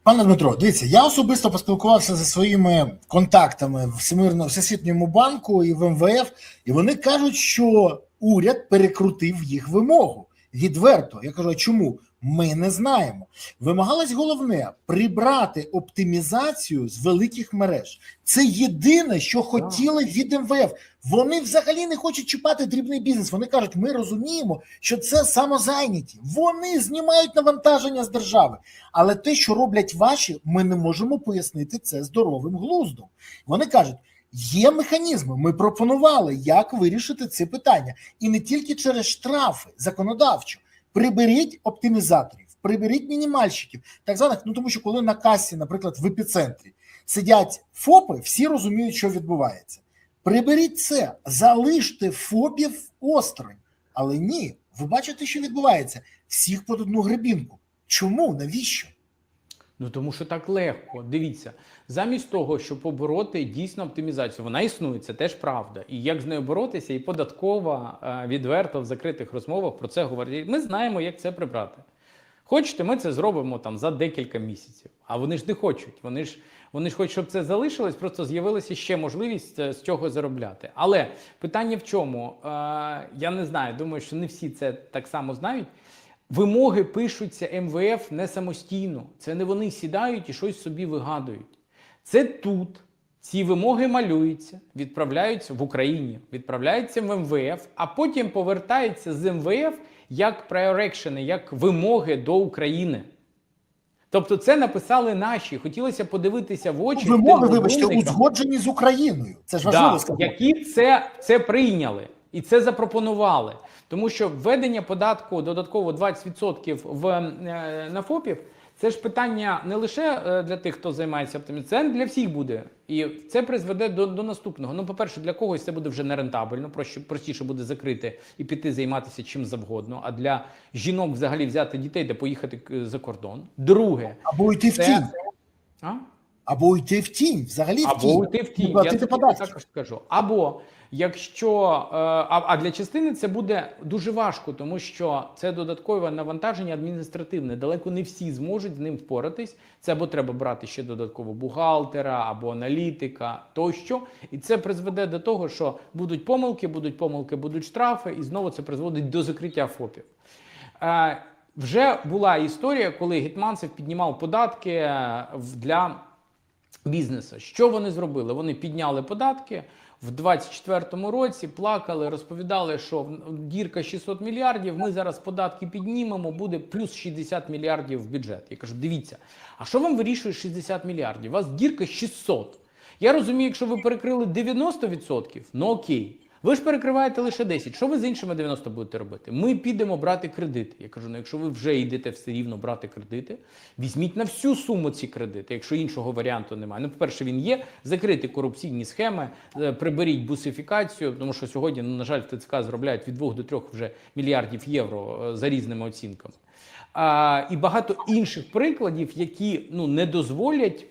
Пане Дмитро, дивіться, я особисто поспілкувався зі своїми контактами в Всесвітньому банку і в МВФ, і вони кажуть, що уряд перекрутив їх вимогу. Відверто. Я кажу, а чому? Ми не знаємо. Вимагалось головне – прибрати оптимізацію з великих мереж. Це єдине, що хотіли від МВФ. Вони взагалі не хочуть чіпати дрібний бізнес. Вони кажуть, ми розуміємо, що це самозайняті. Вони знімають навантаження з держави. Але те, що роблять ваші, ми не можемо пояснити це здоровим глуздом. Вони кажуть, є механізми, ми пропонували, як вирішити ці питання. І не тільки через штрафи законодавчо. Приберіть оптимізаторів, приберіть мінімальщиків, так званих, тому що коли на касі, наприклад, в епіцентрі сидять ФОПи, всі розуміють, що відбувається. Приберіть це, залиште ФОПів осторонь. Але ні, ви бачите, що відбувається. Всіх під одну гребінку. Чому? Навіщо? Ну, тому що так легко. Дивіться, замість того, щоб побороти дійсно оптимізацію, вона існує, це теж правда. І як з нею боротися, і податкова відверто в закритих розмовах про це говорить. Ми знаємо, як це прибрати. Хочете, ми це зробимо там за декілька місяців. А вони ж не хочуть. Вони ж хочуть, щоб це залишилось, просто з'явилася ще можливість з цього заробляти. Але питання в чому? Я не знаю, думаю, що не всі це так само знають. Вимоги пишуться МВФ не самостійно. Це не вони сідають і щось собі вигадують. Це тут. Ці вимоги малюються, відправляються в Україні, відправляються в МВФ, а потім повертаються з МВФ як прайорекшени, як вимоги до України. Тобто це написали наші. Хотілося подивитися в очі. Вимоги, вибачте, узгоджені з Україною. Це ж важливо сказати. Які це прийняли і це запропонували. Тому що введення податку додатково 20% на ФОПів – це ж питання не лише для тих, хто займається оптимізацією, це для всіх буде. І це призведе до наступного. Ну, по-перше, для когось це буде вже нерентабельно, простіше буде закрити і піти займатися чим завгодно. А для жінок взагалі взяти дітей, де поїхати за кордон. Друге. Або йти в тінь. Або йти в тінь, взагалі в тінь. Або йти в тінь, я також скажу. Або, якщо, а для частини це буде дуже важко, тому що це додаткове навантаження адміністративне. Далеко не всі зможуть з ним впоратись. Це або треба брати ще додатково бухгалтера, або аналітика, тощо. І це призведе до того, що будуть помилки, будуть штрафи, і знову це призводить до закриття ФОПів. Вже була історія, коли Гетманцев піднімав податки для бізнесу. Що вони зробили? Вони підняли податки в 24-му році, плакали, розповідали, що дірка 600 мільярдів, ми зараз податки піднімемо, буде плюс 60 мільярдів в бюджет. Я кажу, дивіться, а що вам вирішує 60 мільярдів? У вас дірка 600. Я розумію, якщо ви перекрили 90%, ну окей. Ви ж перекриваєте лише 10. Що ви з іншими 90 будете робити? Ми підемо брати кредити. Я кажу, ну якщо ви вже йдете все рівно брати кредити, візьміть на всю суму ці кредити, якщо іншого варіанту немає. Ну, по-перше, він є, закрити корупційні схеми, приберіть бусифікацію, тому що сьогодні, ну, на жаль, в ТЦК заробляють від 2 до 3 вже мільярдів євро за різними оцінками. І багато інших прикладів, які, ну, не дозволять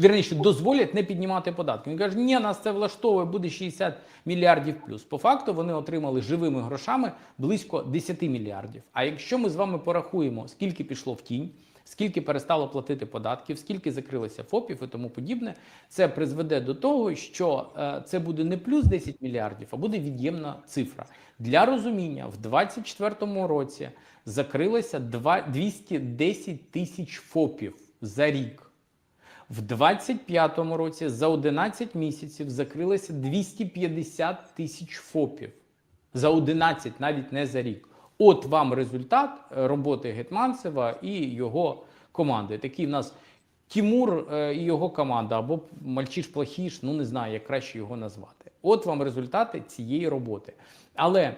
вірніше, дозволять не піднімати податки. Він каже, ні, нас це влаштовує, буде 60 мільярдів плюс. По факту вони отримали живими грошами близько 10 мільярдів. А якщо ми з вами порахуємо, скільки пішло в тінь, скільки перестало платити податків, скільки закрилося ФОПів і тому подібне, це призведе до того, що це буде не плюс 10 мільярдів, а буде від'ємна цифра. Для розуміння, в 2024 році закрилося 210 тисяч ФОПів за рік. В 2025 році за 11 місяців закрилося 250 тисяч ФОПів. За 11, навіть не за рік. От вам результат роботи Гетманцева і його команди. Такий в нас Тімур і його команда, або Мальчиш-Плохіш, ну не знаю, як краще його назвати. От вам результати цієї роботи. Але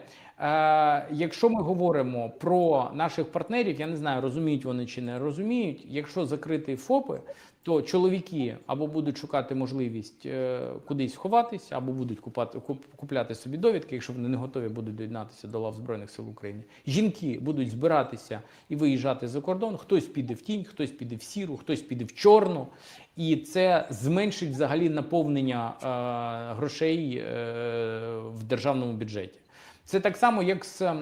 якщо ми говоримо про наших партнерів, я не знаю, розуміють вони чи не розуміють, якщо закрити ФОПи, то чоловіки або будуть шукати можливість кудись ховатися, або будуть купляти собі довідки, якщо вони не готові будуть доєднатися до лав Збройних сил України. Жінки будуть збиратися і виїжджати за кордон, хтось піде в тінь, хтось піде в сіру, хтось піде в чорну, і це зменшить взагалі наповнення грошей в державному бюджеті. Це так само, як з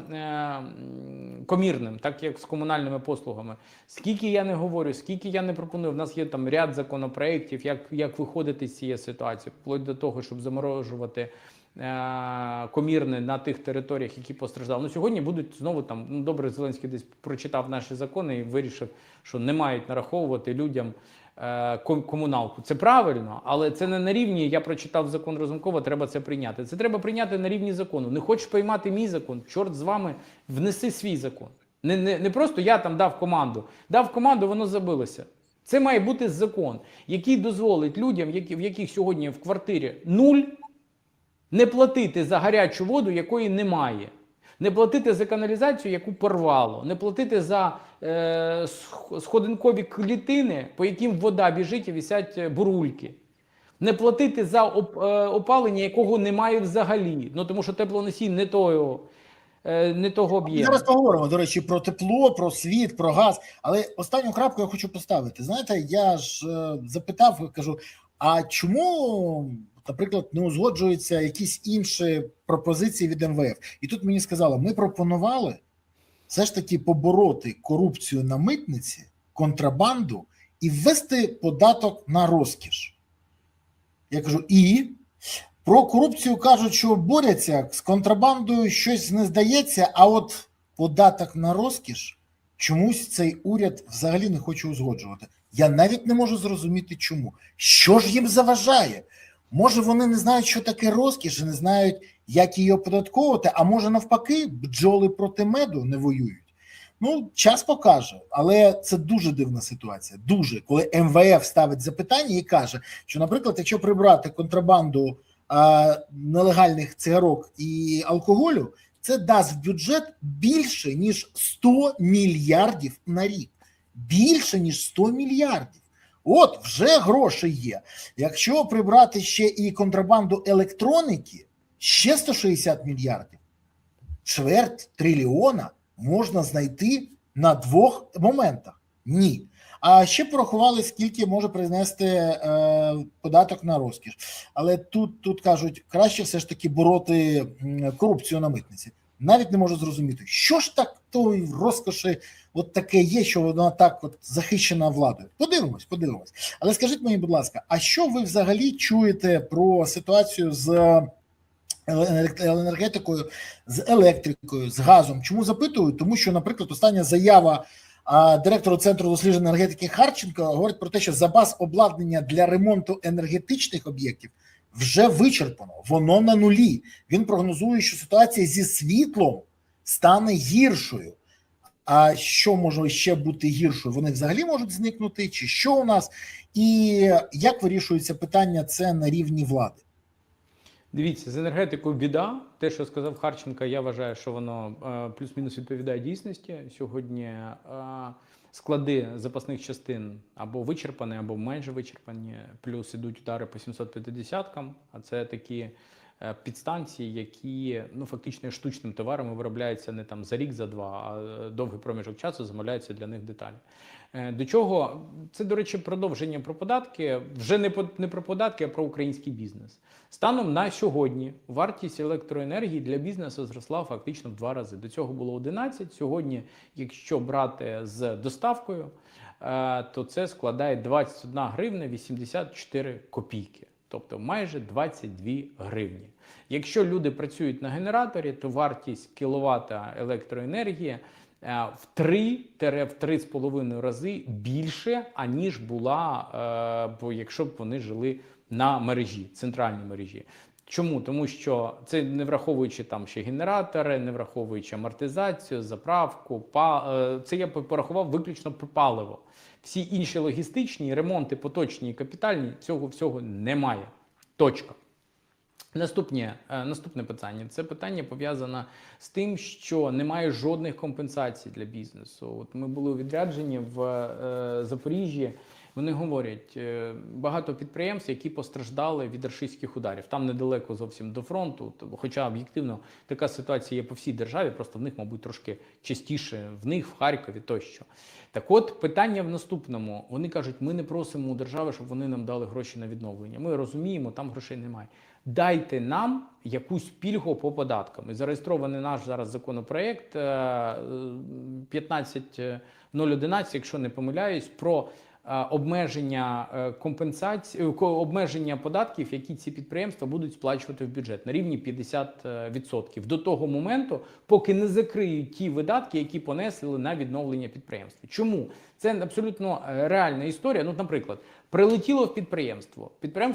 комірним, так як з комунальними послугами. Скільки я не говорю, скільки я не пропоную, в нас є там ряд законопроєктів, як виходити з цієї ситуації, вплоть до того, щоб заморожувати комірне на тих територіях, які постраждали. Ну, сьогодні будуть знову там, ну, добре, Зеленський десь прочитав наші закони і вирішив, що не мають нараховувати людям комуналку. Це правильно, але це не на рівні, я прочитав закон Разумкова, треба це прийняти. Це треба прийняти на рівні закону. Не хочеш приймати мій закон, чорт з вами, внеси свій закон. Не просто я там дав команду, воно забилося. Це має бути закон, який дозволить людям, в яких сьогодні в квартирі 0, не платити за гарячу воду, якої немає. Не платити за каналізацію, яку порвало, не платити за сходинкові клітини, по яким вода біжить і висять бурульки. Не платити за опалення, якого немає взагалі. Ну, тому що теплоносій не того об'єму. Зараз поговоримо, до речі, про тепло, про світ, про газ. Але останню крапку я хочу поставити. Знаєте, я ж запитав, кажу, а чому, наприклад, не узгоджуються якісь інші пропозиції від МВФ? І тут мені сказали, ми пропонували все ж таки побороти корупцію на митниці, контрабанду і ввести податок на розкіш. Я кажу, і про корупцію кажуть, що борються, з контрабандою щось не здається, а от податок на розкіш чомусь цей уряд взагалі не хоче узгоджувати. Я навіть не можу зрозуміти чому. Що ж їм заважає? Може вони не знають, що таке розкіш, і не знають, як її оподатковувати, а може навпаки, бджоли проти меду не воюють. Ну, час покаже, але це дуже дивна ситуація. Дуже, коли МВФ ставить запитання і каже, що, наприклад, якщо прибрати контрабанду нелегальних цигарок і алкоголю, це дасть в бюджет більше, ніж 100 мільярдів на рік. Більше, ніж 100 мільярдів. От, вже гроші є. Якщо прибрати ще і контрабанду електроніки, ще 160 мільярдів. Чверть трильйона можна знайти на двох моментах. Ні. А ще порахували, скільки може принести податок на розкіш. Але тут кажуть, краще все ж таки бороти корупцію на митниці. Навіть не можу зрозуміти, що ж так тої розкоші от таке є, що вона так от захищена владою. Подивимось. Але скажіть мені, будь ласка, а що ви взагалі чуєте про ситуацію з енергетикою, з електрикою, з газом? Чому запитую? Тому що, наприклад, остання заява директора Центру досліджень енергетики Харченко говорить про те, що запас обладнання для ремонту енергетичних об'єктів вже вичерпано, воно на нулі. Він прогнозує, що ситуація зі світлом стане гіршою. А що може ще бути гіршою? Вони взагалі можуть зникнути? Чи що у нас? І як вирішується питання це на рівні влади? Дивіться, з енергетикою біда. Те, що сказав Харченко, я вважаю, що воно плюс-мінус відповідає дійсності. Сьогодні склади запасних частин або вичерпані, або майже вичерпані, плюс ідуть удари по 750-кам, а це такі підстанції, які фактично штучним товаром виробляються не там за рік, за два, а довгий проміжок часу замовляються для них деталі. До чого? Це, до речі, продовження про податки, вже не про податки, а про український бізнес. Станом на сьогодні вартість електроенергії для бізнесу зросла фактично в 2 рази. До цього було 11, сьогодні, якщо брати з доставкою, то це складає 21 гривня 84 копійки. Тобто майже 22 гривні. Якщо люди працюють на генераторі, то вартість кіловата електроенергії в 3-3,5 рази більше, аніж була, якщо б вони жили на мережі, центральній мережі. Чому? Тому що це не враховуючи там ще генератори, не враховуючи амортизацію, заправку, це я порахував виключно паливо. Всі інші логістичні, ремонти поточні і капітальні, цього всього немає. Точка. Наступне питання. Це питання пов'язане з тим, що немає жодних компенсацій для бізнесу. От ми були у відрядженні в Запоріжжі. Вони говорять, багато підприємств, які постраждали від рашистських ударів. Там недалеко зовсім до фронту, хоча об'єктивно така ситуація є по всій державі, просто в них, мабуть, трошки частіше, в них, в Харкові тощо. Так от, питання в наступному. Вони кажуть, ми не просимо у держави, щоб вони нам дали гроші на відновлення. Ми розуміємо, там грошей немає. Дайте нам якусь пільгу по податкам. І зареєстрований наш зараз законопроект 15011, якщо не помиляюсь, про обмеження обмеження податків, які ці підприємства будуть сплачувати в бюджет на рівні 50%. До того моменту, поки не закриють ті видатки, які понесли на відновлення підприємства. Чому? Це абсолютно реальна історія. Ну, наприклад, прилетіло в підприємство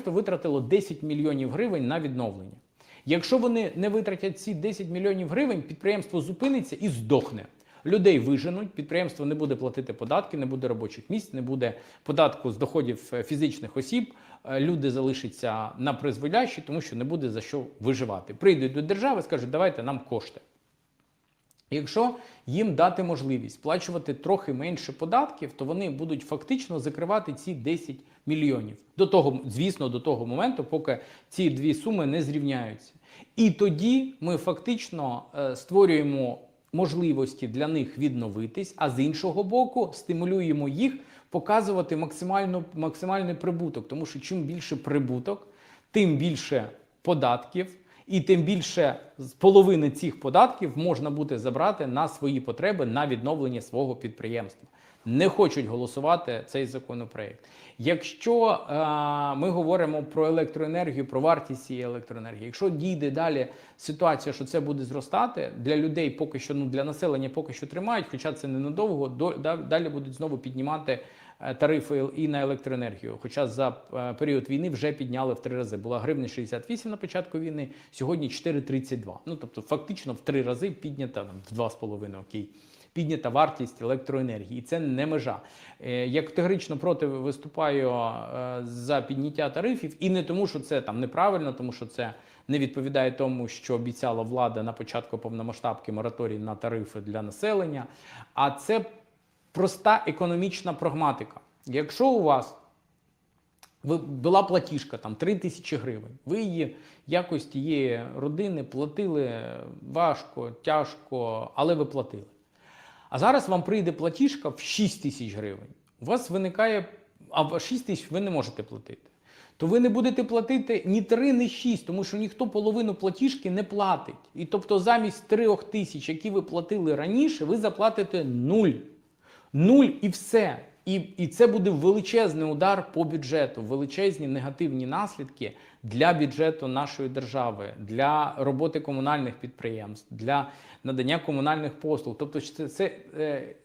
витратило 10 мільйонів гривень на відновлення. Якщо вони не витратять ці 10 мільйонів гривень, підприємство зупиниться і здохне. Людей виженуть, підприємство не буде платити податки, не буде робочих місць, не буде податку з доходів фізичних осіб, люди залишаться на призволящі, тому що не буде за що виживати. Прийдуть до держави, скажуть, давайте нам кошти. Якщо їм дати можливість сплачувати трохи менше податків, то вони будуть фактично закривати ці 10 мільйонів. Звісно, до того моменту, поки ці дві суми не зрівняються. І тоді ми фактично створюємо можливості для них відновитись, а з іншого боку стимулюємо їх показувати максимальний прибуток. Тому що чим більше прибуток, тим більше податків, і тим більше з половини цих податків можна буде забрати на свої потреби, на відновлення свого підприємства. Не хочуть голосувати цей законопроект. Якщо ми говоримо про електроенергію, про вартість цієї електроенергії, якщо дійде далі ситуація, що це буде зростати, для людей поки що, для населення поки що тримають, хоча це ненадовго, далі будуть знову піднімати тарифи і на електроенергію. Хоча за період війни вже підняли в 3 рази. Була гривня 68 на початку війни, сьогодні 4,32. Тобто фактично в 3 рази піднята, в 2,5, окей. Піднята вартість електроенергії. І це не межа. Я категорично проти виступаю за підняття тарифів. І не тому, що це там неправильно, тому що це не відповідає тому, що обіцяла влада на початку повномасштабки мораторій на тарифи для населення. А це проста економічна прагматика. Якщо у вас була платіжка, там 3 тисячі гривень, ви її якось тієї родини платили важко, тяжко, але ви платили. А зараз вам прийде платіжка в 6 тисяч гривень. У вас виникає, а 6 тисяч ви не можете платити. То ви не будете платити ні 3, ні 6, тому що ніхто половину платіжки не платить. І тобто замість 3 тисяч, які ви платили раніше, ви заплатите 0. 0 і все. І це буде величезний удар по бюджету, величезні негативні наслідки для бюджету нашої держави, для роботи комунальних підприємств, для надання комунальних послуг. Тобто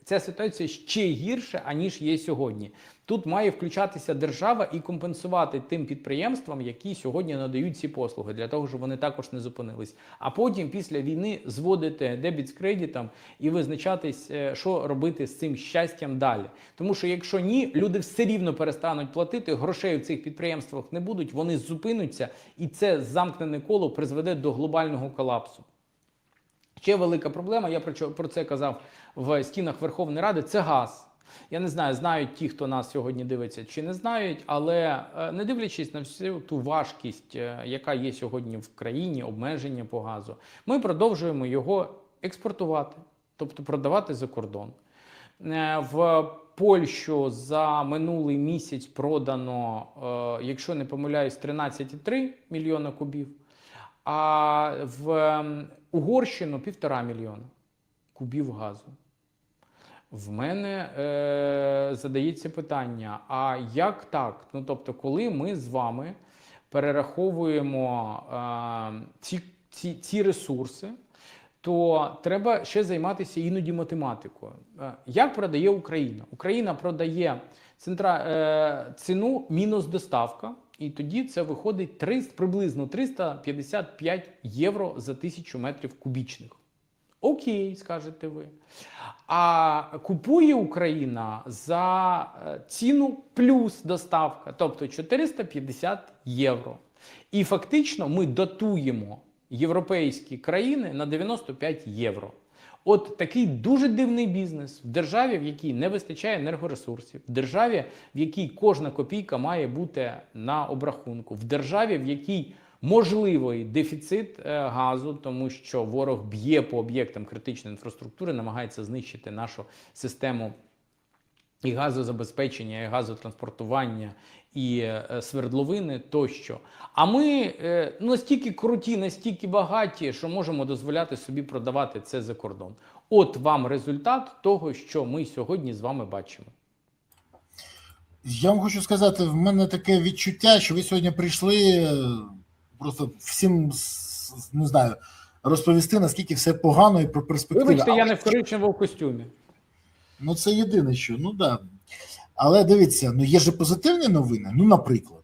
ця ситуація ще гірша, аніж є сьогодні. Тут має включатися держава і компенсувати тим підприємствам, які сьогодні надають ці послуги, для того, щоб вони також не зупинились. А потім, після війни, зводити дебіт з кредитом і визначатись, що робити з цим щастям далі. Тому що якщо ні, люди все рівно перестануть платити, грошей у цих підприємствах не будуть, вони зупинять зупиниться, і це замкнене коло призведе до глобального колапсу. Ще велика проблема, я про це казав в стінах Верховної Ради, це газ. Я не знаю, знають ті, хто нас сьогодні дивиться, чи не знають, але не дивлячись на всю ту важкість, яка є сьогодні в країні, обмеження по газу, ми продовжуємо його експортувати, тобто продавати за кордон. В Польщу за минулий місяць продано, якщо не помиляюсь, 13,3 мільйона кубів, а в Угорщину 1,5 мільйона кубів газу. В мене задається питання, а як так? Ну, тобто, коли ми з вами перераховуємо ці ресурси, то треба ще займатися іноді математикою. Як продає Україна? Україна продає ціну мінус доставка, і тоді це виходить приблизно 355 євро за 1000 метрів кубічних. Окей, скажете ви. А купує Україна за ціну плюс доставка, тобто 450 євро. І фактично ми дотуємо європейські країни на 95 євро. От такий дуже дивний бізнес в державі, в якій не вистачає енергоресурсів, в державі, в якій кожна копійка має бути на обрахунку, в державі, в якій можливий дефіцит газу, тому що ворог б'є по об'єктам критичної інфраструктури, намагається знищити нашу систему і газозабезпечення, і газотранспортування, і свердловини тощо. А ми настільки круті, настільки багаті, що можемо дозволяти собі продавати це за кордон. От вам результат того, що ми сьогодні з вами бачимо. Я вам хочу сказати, в мене таке відчуття, що ви сьогодні прийшли просто всім, не знаю, розповісти, наскільки все погано і про перспективи. Вибачте, я не в коричневому костюмі. Ну, це єдине, що, ну, да. Але дивіться, ну, є ж позитивні новини. Ну, наприклад,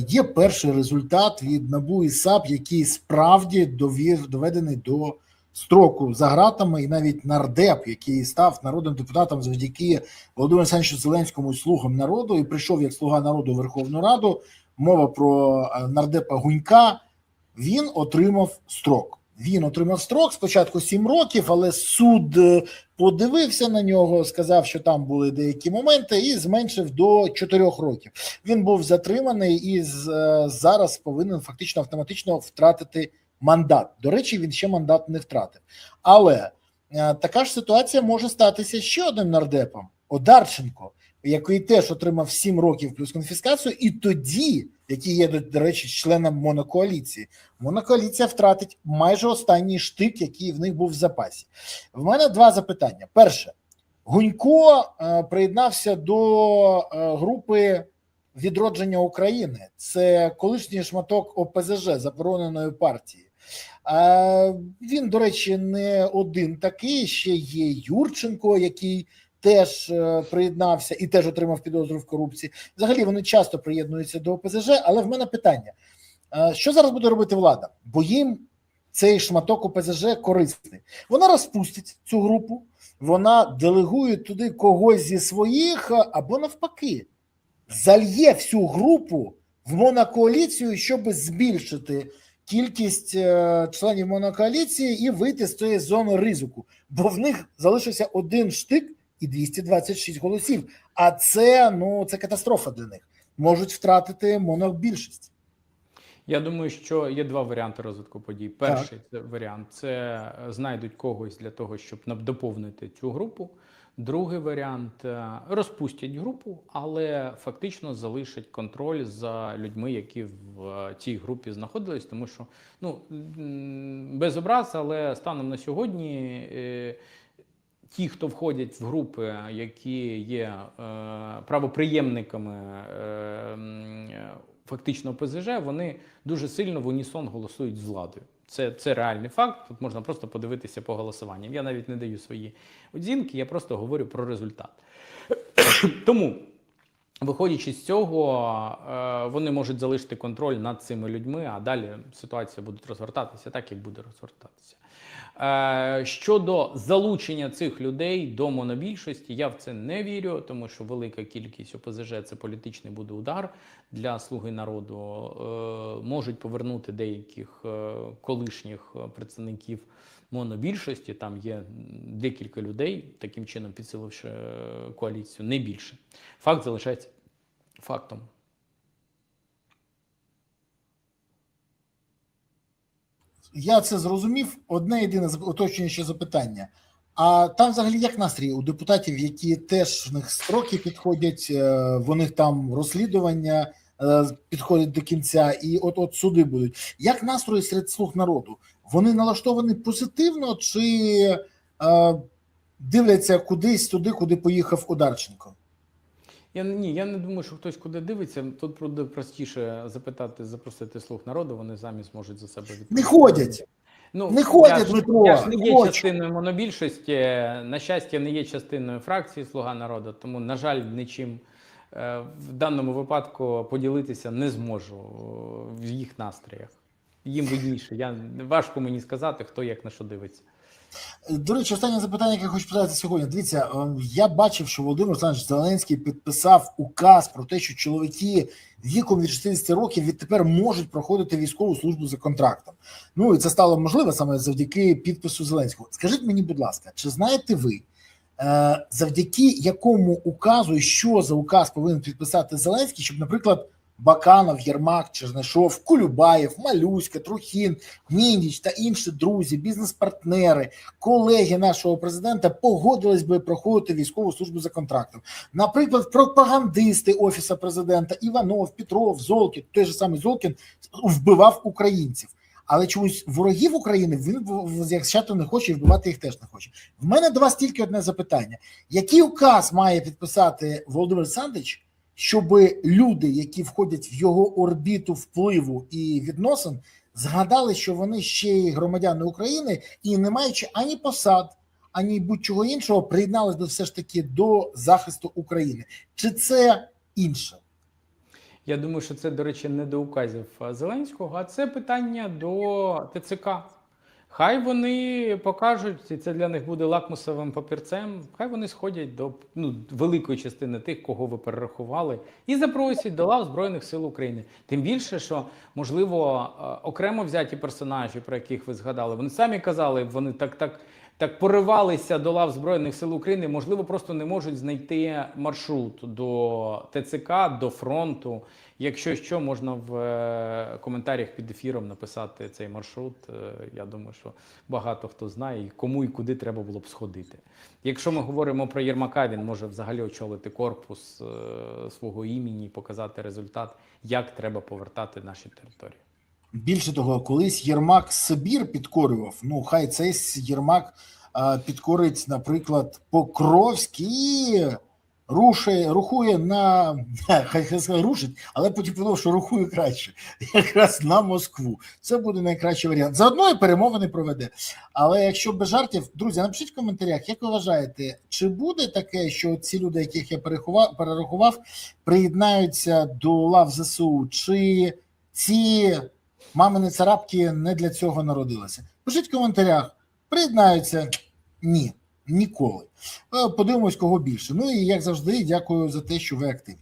є перший результат від НАБУ і САП, який справді доведений до строку за ґратами, і навіть нардеп, який став народним депутатом завдяки Володимиру Олександровичу Зеленському і слугам народу, і прийшов як слуга народу в Верховну Раду, мова про нардепа Гунька, він отримав строк. Він отримав строк, спочатку 7 років, але суд подивився на нього, сказав, що там були деякі моменти, і зменшив до 4 років. Він був затриманий і зараз повинен фактично автоматично втратити мандат. До речі, він ще мандат не втратив. Але така ж ситуація може статися ще одним нардепом, Одарченко, який теж отримав 7 років плюс конфіскацію, і тоді, який є, до речі, членом монокоаліції, монокоаліція втратить майже останній штик, який в них був в запасі. В мене 2 запитання. Перше. Гунько приєднався до групи «Відродження України». Це колишній шматок ОПЗЖ, забороненої партії. Він, до речі, не один такий, ще є Юрченко, який теж приєднався і теж отримав підозру в корупції. Взагалі вони часто приєднуються до ОПЗЖ, але в мене питання. Що зараз буде робити влада? Бо їм цей шматок ОПЗЖ корисний. Вона розпустить цю групу, вона делегує туди когось зі своїх, або навпаки, зальє всю групу в монокоаліцію, щоб збільшити кількість членів монокоаліції і вийти з цієї зони ризику. Бо в них залишився один штик і 226 голосів. А це, ну, це катастрофа для них. Можуть втратити монобільшість. Я думаю, що є 2 варіанти розвитку подій. Перший варіант – це знайдуть когось для того, щоб доповнити цю групу. Другий варіант – розпустять групу, але фактично залишать контроль за людьми, які в цій групі знаходились. Тому що, ну, без образ, але станом на сьогодні ті, хто входять в групи, які є правоприємниками фактично ОПЗЖ, вони дуже сильно в унісон голосують з владою. Це реальний факт, тут можна просто подивитися по голосуванням. Я навіть не даю свої оцінки, я просто говорю про результат. Тому Виходячи з цього, вони можуть залишити контроль над цими людьми, а далі ситуація буде розгортатися так, як буде розгортатися. Щодо залучення цих людей до монобільшості, я в це не вірю, тому що велика кількість ОПЗЖ – це політичний буде удар для «Слуги народу». Можуть повернути деяких колишніх представників монобільшості, там є декілька людей, таким чином підсиливши коаліцію, не більше. Факт залишається фактом. Я це зрозумів. Одне єдине уточнююче запитання. А там взагалі як настрій у депутатів, які теж в них строки підходять, в них там розслідування підходять до кінця, і от суди будуть. Як настрої серед «Слуг народу»? Вони налаштовані позитивно чи дивляться кудись туди, куди поїхав Одарченко? Я не думаю, що хтось куди дивиться. Тут буде простіше запросити «Слуг народу», вони самі зможуть за себе відповідати. Не ходять. Не ходять, Дмитро. Я ж не є частиною монобільшості, на щастя, не є частиною фракції «Слуга народу», тому, на жаль, нічим в даному випадку поділитися не зможу в їх настроях. Їм видніше. Важко мені сказати, хто як на що дивиться. До речі, останнє запитання, яке я хочу питати сьогодні. Дивіться, я бачив, що Володимир Олександрович Зеленський підписав указ про те, що чоловіки віком від 60 років відтепер можуть проходити військову службу за контрактом. Ну і це стало можливо саме завдяки підпису Зеленського. Скажіть мені, будь ласка, чи знаєте ви, завдяки якому указу і що за указ повинен підписати Зеленський, щоб, наприклад, Баканов, Єрмак, Чернишов, Кулюбаєв, Малюська, Трухін, Мініч та інші друзі, бізнес-партнери, колеги нашого президента погодились би проходити військову службу за контрактом. Наприклад, пропагандисти Офісу президента Іванов, Петров, Золкін, той же самий Золкін вбивав українців. Але чомусь ворогів України він, як чато, не хоче, і вбивати їх теж не хоче. В мене до вас тільки одне запитання. Який указ має підписати Володимир Олександрович, щоб люди, які входять в його орбіту впливу і відносин, згадали, що вони ще й громадяни України і, не маючи ані посад, ані будь-чого іншого, приєдналися все ж таки до захисту України? Чи це інше? Я думаю, що це, до речі, не до указів Зеленського, а це питання до ТЦК. Хай вони покажуть, і це для них буде лакмусовим папірцем, хай вони сходять до великої частини тих, кого ви перерахували, і запросять до лав Збройних сил України. Тим більше, що, можливо, окремо взяті персонажі, про яких ви згадали, вони самі казали, вони так поривалися до лав Збройних сил України, можливо, просто не можуть знайти маршрут до ТЦК, до фронту. Якщо що, можна в коментарях під ефіром написати цей маршрут. Я думаю, що багато хто знає, кому і куди треба було б сходити. Якщо ми говоримо про Єрмака, він може взагалі очолити корпус свого імені, показати результат, як треба повертати наші території. Більше того, колись Єрмак Сибір підкорював, хай цей Єрмак підкорить, наприклад, Покровськ і рухує на, хай рушить, але потім подумав, що рухує краще, якраз на Москву. Це буде найкращий варіант. Заодно і перемовини проведе. Але якщо без жартів, друзі, напишіть в коментарях, як ви вважаєте, чи буде таке, що ці люди, яких я перерахував, приєднаються до лав ЗСУ, чи ці мамини царапки не для цього народилися? Пишіть в коментарях, приєднаються? Ні. Ніколи. Подивимось, кого більше. Ну і, як завжди, дякую за те, що ви активні.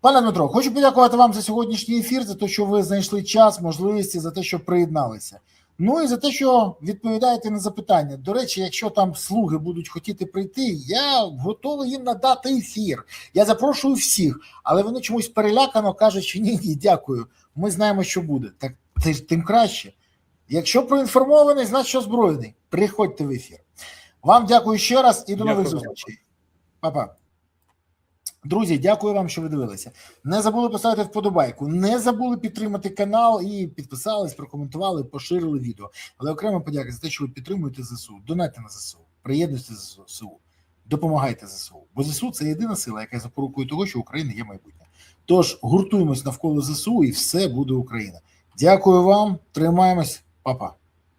Пане Дмитро, хочу подякувати вам за сьогоднішній ефір, за те, що ви знайшли час, можливості, за те, що приєдналися. Ну і за те, що відповідаєте на запитання. До речі, якщо там слуги будуть хотіти прийти, я готовий їм надати ефір. Я запрошую всіх, але вони чомусь перелякано кажуть, що ні, дякую, ми знаємо, що буде. Так тим краще. Якщо проінформований, значить, що озброєний. Приходьте в ефір. Вам дякую ще раз і до нових зустрічей. Па-па. Друзі, дякую вам, що ви дивилися. Не забули поставити вподобайку, не забули підтримати канал і підписались, прокоментували, поширили відео. Але окремо подяка за те, що ви підтримуєте ЗСУ. Донайте на ЗСУ, приєднуйтесь до ЗСУ, допомагайте ЗСУ. Бо ЗСУ – це єдина сила, яка запорукує того, що Україна є майбутнє. Тож гуртуємось навколо ЗСУ і все буде Україна. Дякую вам, тримаємось, па-па.